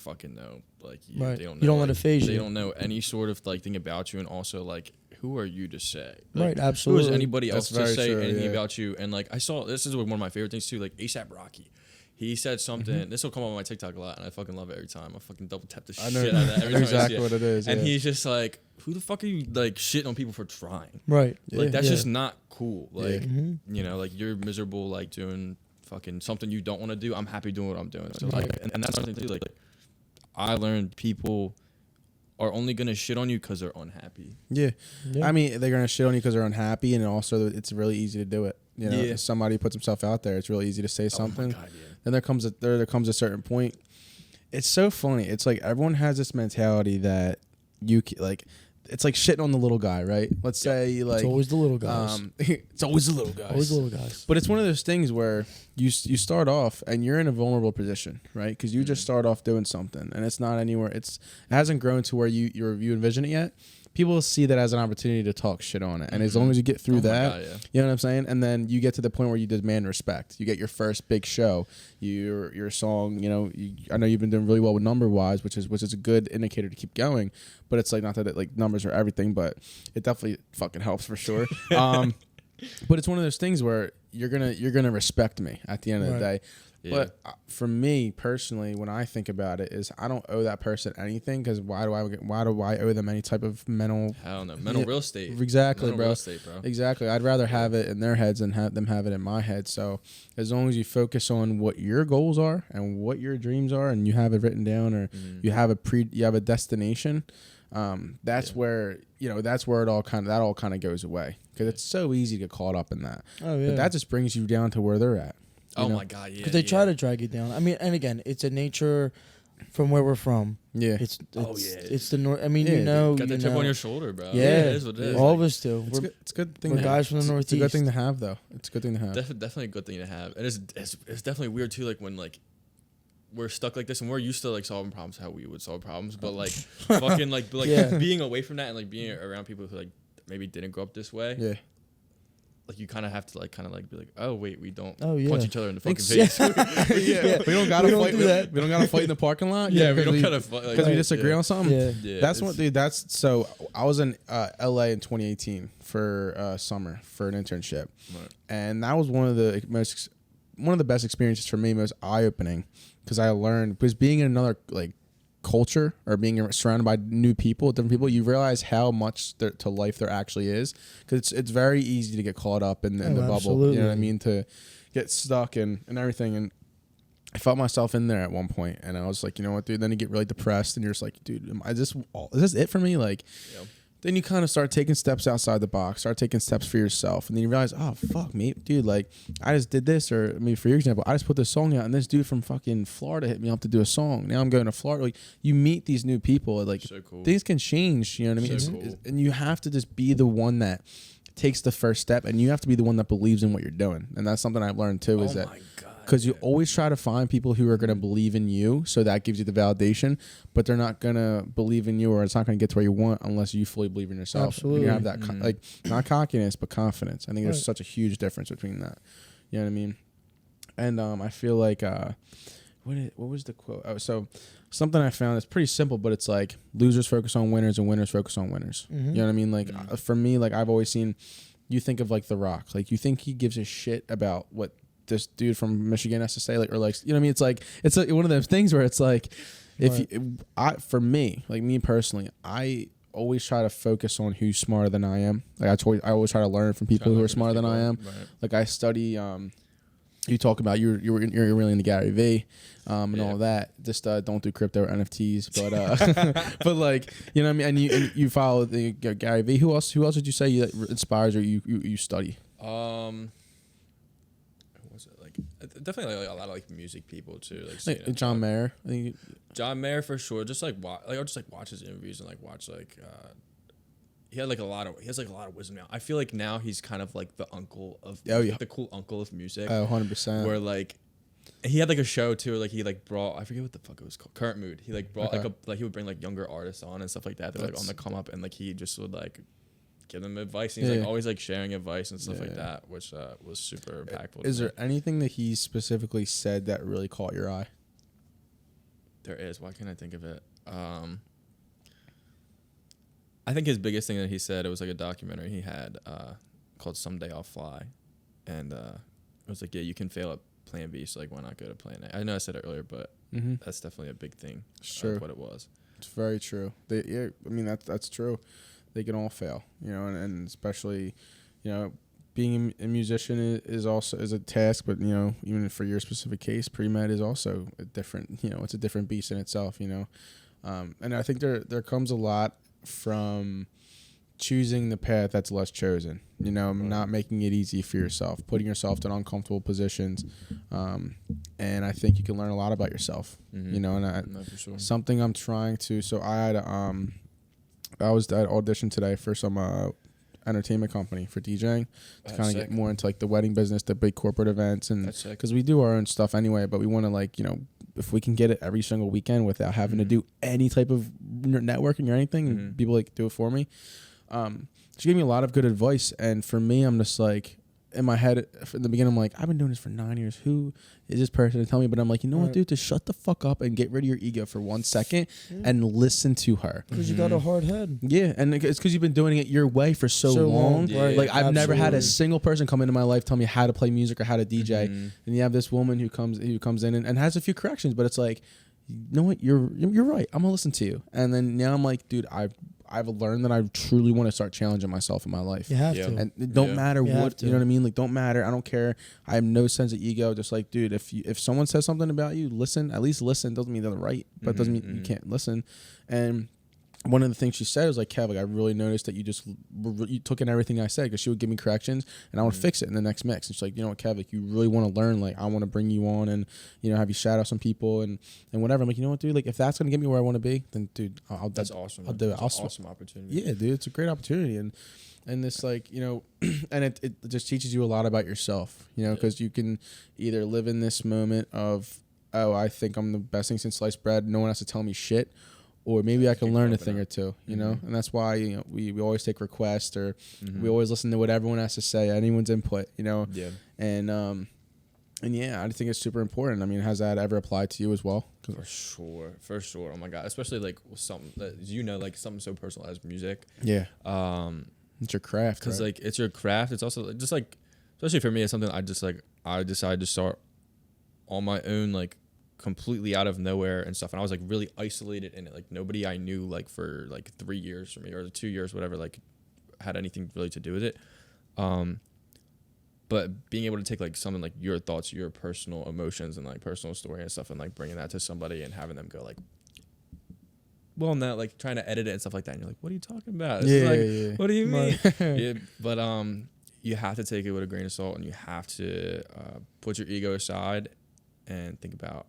fucking know. Like Right. they don't know, You don't let like, it phase They you. don't know any sort of like thing about you, and also like who are you to say? Right, Like, absolutely. Who is anybody else That's to very say true, anything yeah. about you? And like I saw this is one of my favorite things too. Like ASAP Rocky. He said something. This will come up on my TikTok a lot, and I fucking love it every time. I fucking double tap the I know shit out of that every time I exactly see what it is. And yeah. he's just like, who the fuck are you like shitting on people for trying? Right. Like that's Yeah. just not cool. Like Mhm. you know, like you're miserable, like doing fucking something you don't want to do. I'm happy doing what I'm doing. So like, and that's something too. Like I learned people are only gonna shit on you because they're unhappy. Yeah. Yeah. I mean, they're gonna shit on you because they're unhappy, and also it's really easy to do it. You know, if somebody puts himself out there, it's really easy to say something. Oh my God, yeah. Then there comes a certain point. It's so funny. It's like everyone has this mentality that it's like shitting on the little guy, right? Let's say like It's always the little guys. it's always the little guys. Always the little guys. But it's one of those things where you start off and you're in a vulnerable position, right? Because you just start off doing something, and it's not anywhere. It hasn't grown to where you envision it yet. People see that as an opportunity to talk shit on it, and as long as you get through that, God, yeah. you know what I'm saying. And then you get to the point where you demand respect. You get your first big show. Your song, you know. I know you've been doing really well with number wise, which is a good indicator to keep going. But it's like not that like numbers are everything, but it definitely fucking helps for sure. But it's one of those things where you're gonna respect me at the end of the day. Yeah. But for me personally, when I think about it, is I don't owe that person anything, because why do I owe them any type of mental? Hell no, mental real estate. Exactly, mental bro. Real estate, bro. Exactly. I'd rather have it in their heads than have them have it in my head. So as long as you focus on what your goals are and what your dreams are, and you have it written down, or you have a destination, that's where it all kind of goes away, because it's so easy to get caught up in that. Oh yeah. But that just brings you down to where they're at. Oh know? my God, yeah. Because they try to drag you down. I mean, and again, it's a nature from where we're from. Yeah. It's yeah. It's the north. I mean, Yeah, got the chip on your shoulder, bro. Yeah, it is what it is. all of us do. It's a good thing. We're to guys have. from the It's a Northeast. good thing to have, though. It's a good thing to have. Definitely a good thing to have. And it's definitely weird too, like when like we're stuck like this and we're used to like solving problems how we would solve problems, but like fucking like Yeah. being away from that and like being around people who like maybe didn't grow up this way. Yeah. Like you kind of have to like be like, oh wait, we don't Oh, yeah. punch each other in the fucking Yeah. face. Yeah. We don't gotta We don't fight. do that. We don't gotta fight in the parking lot. Yeah, we 'cause don't gotta fight, like, because we right, disagree yeah. on something. Yeah. Yeah, That's it's- what, dude. So I was in LA in 2018 for summer for an internship, Right. and that was one of the best experiences for me, most eye opening, because I learned, because being in another like culture or being surrounded by new people, different people, you realize how much to life there actually is, because it's very easy to get caught up in the bubble. absolutely. You know what I mean? To get stuck and everything. And I felt myself in there at one point, and I was like, you know what, dude? Then you get really depressed, and you're just like, dude, is this it for me? Like, Yep. then you kind of start taking steps outside the box, start taking steps for yourself, and then you realize, oh fuck me, dude, like I just did this, or I mean, for your example, I just put this song out, and this dude from fucking Florida hit me up to do a song. Now I'm going to Florida. Like, you meet these new people, like So cool. things can change. You know what I mean? So It's- cool. and you have to just be the one that takes the first step, and you have to be the one that believes in what you're doing. And that's something I've learned too. Is Oh that my God. because you always try to find people who are going to believe in you, so that gives you the validation, but they're not going to believe in you, or it's not going to get to where you want unless you fully believe in yourself. Absolutely. You have that like not cockiness but confidence. I think there's Right. such a huge difference between that. You know what I mean? And I feel like what was the quote? Oh, so something I found that's pretty simple, but it's like losers focus on winners and winners focus on winners. Mm-hmm. You know what I mean? Like for me, like I've always seen, you think of like The Rock, like you think he gives a shit about what this dude from Michigan has to say, like, or like, you know what I mean? It's like one of those things where it's like, for me, like me personally, I always try to focus on who's smarter than I am. Like I always try to learn from people who are smarter than I am. Right. Like I study. You talk about you're really into Gary Vee, and all that. Just don't do crypto or NFTs, but but like, you know what I mean. And you follow the Gary Vee. Who else did you say you inspires or you study? What was it like? Definitely like a lot of like music people too, like John Mayer. I think John Mayer for sure. Just like I'll just like watch his interviews and like watch like he has like a lot of wisdom now. I feel like now he's kind of like the uncle of the cool uncle of music. 100%. Where like he had like a show too, like he like brought, I forget what the fuck it was called, Current Mood. He like brought like he would bring like younger artists on and stuff like that. They're like on the come up, and like he just would like give them advice. And he's like always like sharing advice and stuff like that, which was super impactful. Is there anything that he specifically said that really caught your eye? There is. Why can't I think of it? I think his biggest thing that he said, it was like a documentary he had called Someday I'll Fly. And it was like, yeah, you can fail at plan B, so like why not go to plan A? I know I said it earlier, but that's definitely a big thing. Sure. Of what it was. It's very true. I mean that's true. They can all fail, you know, and especially, you know, being a musician is also a task, but you know, even for your specific case, pre-med is also a different, you know, it's a different beast in itself, you know. And I think there comes a lot from choosing the path that's less chosen, you know, not making it easy for yourself, putting yourself in uncomfortable positions. And I think you can learn a lot about yourself, you know, and No, for sure. something I'm trying to, so I had I auditioned today for some entertainment company for DJing to kind of get more into like the wedding business, the big corporate events, and because we do our own stuff anyway, but we want to like, you know, if we can get it every single weekend without having to do any type of networking or anything, people like do it for me. She gave me a lot of good advice, and for me, I'm just like, in my head in the beginning, I'm like, I've been doing this for 9 years. Who is this person to tell me? But I'm like, you know what, dude? Just shut the fuck up and get rid of your ego for 1 second and listen to her. Because you got a hard head. Yeah, and it's because you've been doing it your way for so long. Yeah, like I've never had a single person come into my life tell me how to play music or how to DJ. And you have this woman who comes in and has a few corrections, but it's like, you know what? You're right. I'm gonna listen to you. And then now I'm like, dude, I've learned that I truly want to start challenging myself in my life. You have to. And it don't matter what, you know what I mean? Like, don't matter. I don't care. I have no sense of ego. Just like, dude, if someone says something about you, listen. At least listen. Doesn't mean they're right, but doesn't mean you can't listen. And one of the things she said was like, Kev, like, I really noticed that you took in everything I said, because she would give me corrections and I would fix it in the next mix. And she's like, you know what, Kev, like, you really want to learn, like, I want to bring you on and, you know, have you shout out some people and whatever. I'm like, you know what, dude, like, if that's going to get me where I want to be, then dude, that's awesome. I'll do it. That's an awesome opportunity. Yeah, dude, it's a great opportunity. And this, like, you know, and it just teaches you a lot about yourself, you know, because you can either live in this moment of, oh, I think I'm the best thing since sliced bread, no one has to tell me shit, or maybe I can learn a thing or two, you know? And that's why, you know, we always take requests, or we always listen to what everyone has to say, anyone's input, you know? Yeah. And yeah, I think it's super important. I mean, has that ever applied to you as well? For sure. Oh my God. Especially like something that, you know, like something so personal as music. Yeah. It's your craft, because right? like it's your craft. It's also just like, especially for me, it's something I decided to start on my own, like, completely out of nowhere and stuff, and I was like really isolated in it. Like, nobody I knew, like, for like 3 years for me, or 2 years, whatever, like, had anything really to do with it. But being able to take like something like your thoughts, your personal emotions, and like personal story and stuff, and like bringing that to somebody and having them go like, well, not like trying to edit it and stuff like that, and you're like, what are you talking about? It's what do you mean? Yeah, but you have to take it with a grain of salt, and you have to put your ego aside and think about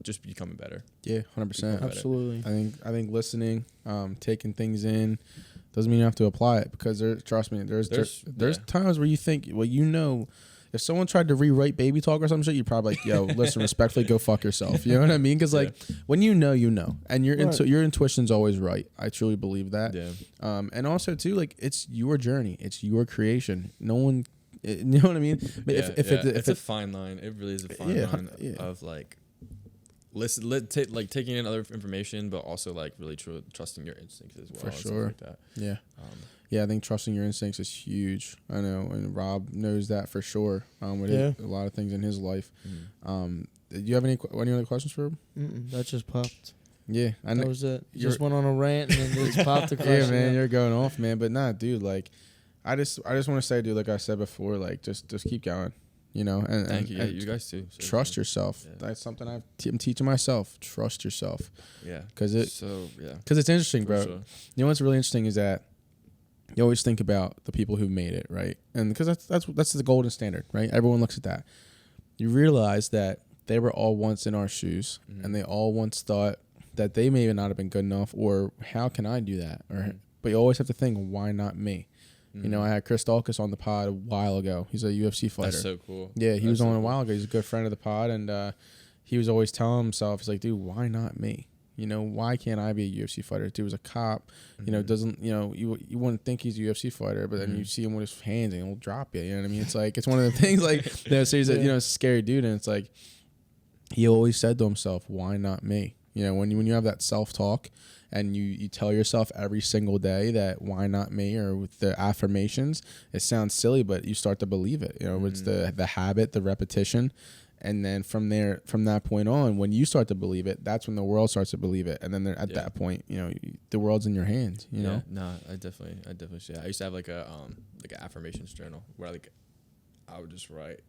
just becoming better. Yeah, 100%. Absolutely. I think listening, taking things in, doesn't mean you have to apply it, because trust me, there's times where you think, well, you know, if someone tried to rewrite Baby Talk or some shit, you'd probably like, yo, listen, respectfully, go fuck yourself. You know what I mean? Because like when you know, and your intuition's always right. I truly believe that. Yeah. And also too, like, it's your journey, it's your creation. No one, you know what I mean? It's a fine line. It really is a fine line of like, taking in other information, but also like really trusting your instincts as well. For sure. Like that. Yeah. Yeah, I think trusting your instincts is huge. I know, and Rob knows that for sure. With a lot of things in his life. Do you have any other questions for him? That just popped. Yeah, I know. That was it. You just went on a rant and then just popped the question. Yeah, man, you're going off, man. But nah, dude, like, I just want to say, dude, like I said before, like, just keep going. You know, and thank you. You guys too. So trust yourself. Yeah. That's something I'm teaching myself. Trust yourself. Yeah. Because it's interesting, bro. Sure. You know what's really interesting is that you always think about the people who made it, right? And because that's the golden standard, right? Everyone looks at that. You realize that they were all once in our shoes, and they all once thought that they may not have been good enough, or how can I do that? Or but you always have to think, why not me? You know, I had Chris Dawkins on the pod a while ago. He's a UFC fighter. That's so cool. Yeah, he was on a while ago. He's a good friend of the pod, and he was always telling himself, he's like, dude, why not me? You know, why can't I be a UFC fighter? Dude was a cop. You know, doesn't, you know, you wouldn't think he's a UFC fighter, but then you see him with his hands and he'll drop you. You know what I mean? It's like, it's one of the things, like, you know, so he's you know, it's a scary dude, and it's like, he always said to himself, why not me? You know, when you have that self-talk, and you tell yourself every single day that why not me, or with the affirmations, it sounds silly, but you start to believe it. You know, it's the habit, the repetition. And then from that point on, when you start to believe it, that's when the world starts to believe it. And then at that point, you know, the world's in your hands, you know? No, I definitely see that. I used to have like an affirmations journal where I would just write,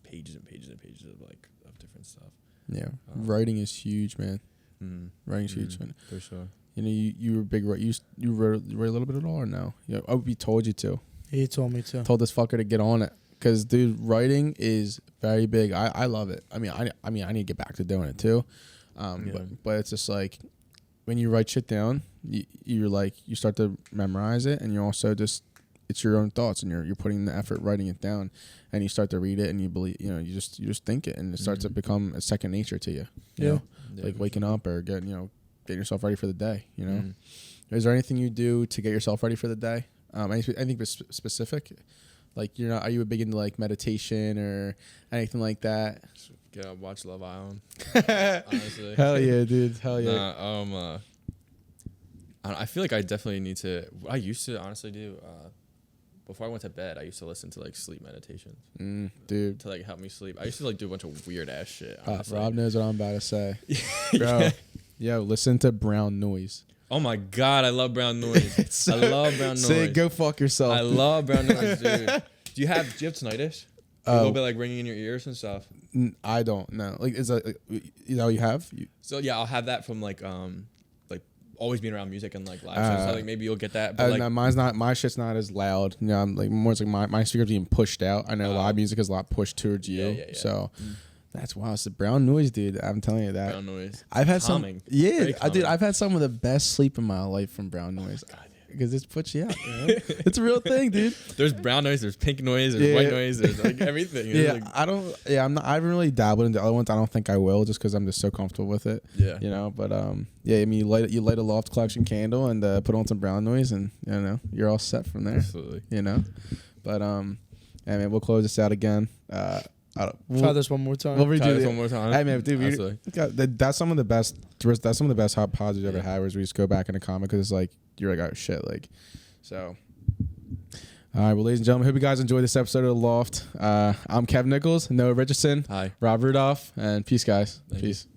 pages and pages and pages of different stuff. Yeah. Writing is huge, man. Writing's huge, man. For sure. You know, you were big. You wrote a little bit at all, or no? Yeah, he told you to. He told me to. Told this fucker to get on it, because dude, writing is very big. I love it. I mean, I need to get back to doing it too. But it's just like, when you write shit down, you're like, you start to memorize it, and you also just, it's your own thoughts, and you're putting the effort writing it down, and you start to read it, and you believe, you just think it, and it starts to become a second nature to you. You know, like waking up or getting yourself ready for the day. You know, is there anything you do to get yourself ready for the day? Anything specific? Like, are you big into like meditation or anything like that? Yeah, watch Love Island. Honestly. Hell yeah, dude. Hell yeah. Nah, I feel like I definitely need to. I used to honestly do. Before I went to bed, I used to listen to like sleep meditations. Dude, to like help me sleep. I used to like do a bunch of weird ass shit. Rob knows what I'm about to say. Bro, yo, listen to brown noise. Oh my god, I love brown noise. I love brown noise. Say, go fuck yourself. I love brown noise, dude. Do you have tinnitus? A little bit like ringing in your ears and stuff. I don't know. Like, is that what you have? So yeah, I'll have that from like always being around music and like live shows. So like maybe you'll get that. But like, no, mine's not. My shit's not as loud. You know, I'm like more. It's like my speakers being pushed out. I know live music is a lot pushed towards you. Yeah. So that's wild. It's the brown noise, dude. I'm telling you that. Brown noise. I've had calming. some. Yeah, Very dude. I've had some of the best sleep in my life from brown noise. God, because it puts you out. You know? It's a real thing, dude. There's brown noise. There's pink noise. There's white noise. There's like everything. Yeah, like, I don't. Yeah, I'm not. I haven't really dabbled into other ones. I don't think I will, just because I'm just so comfortable with it. Yeah. You know, but yeah. I mean, you light a Loft collection candle and put on some brown noise, and you're all set from there. Absolutely. You know, but I mean, we'll close this out again. Try this one more time. We'll redo Try this it one more time. Hey man, dude, that's some of the best. That's some of the best hot pods we've ever had. Where we just go back in a comic because it's like you're like, oh shit, like. So, all right, well, ladies and gentlemen, hope you guys enjoyed this episode of The Loft. I'm Kevin Nichols, Noah Richardson, Hi, Rob Rudolph, and peace, guys. Thank Peace. You.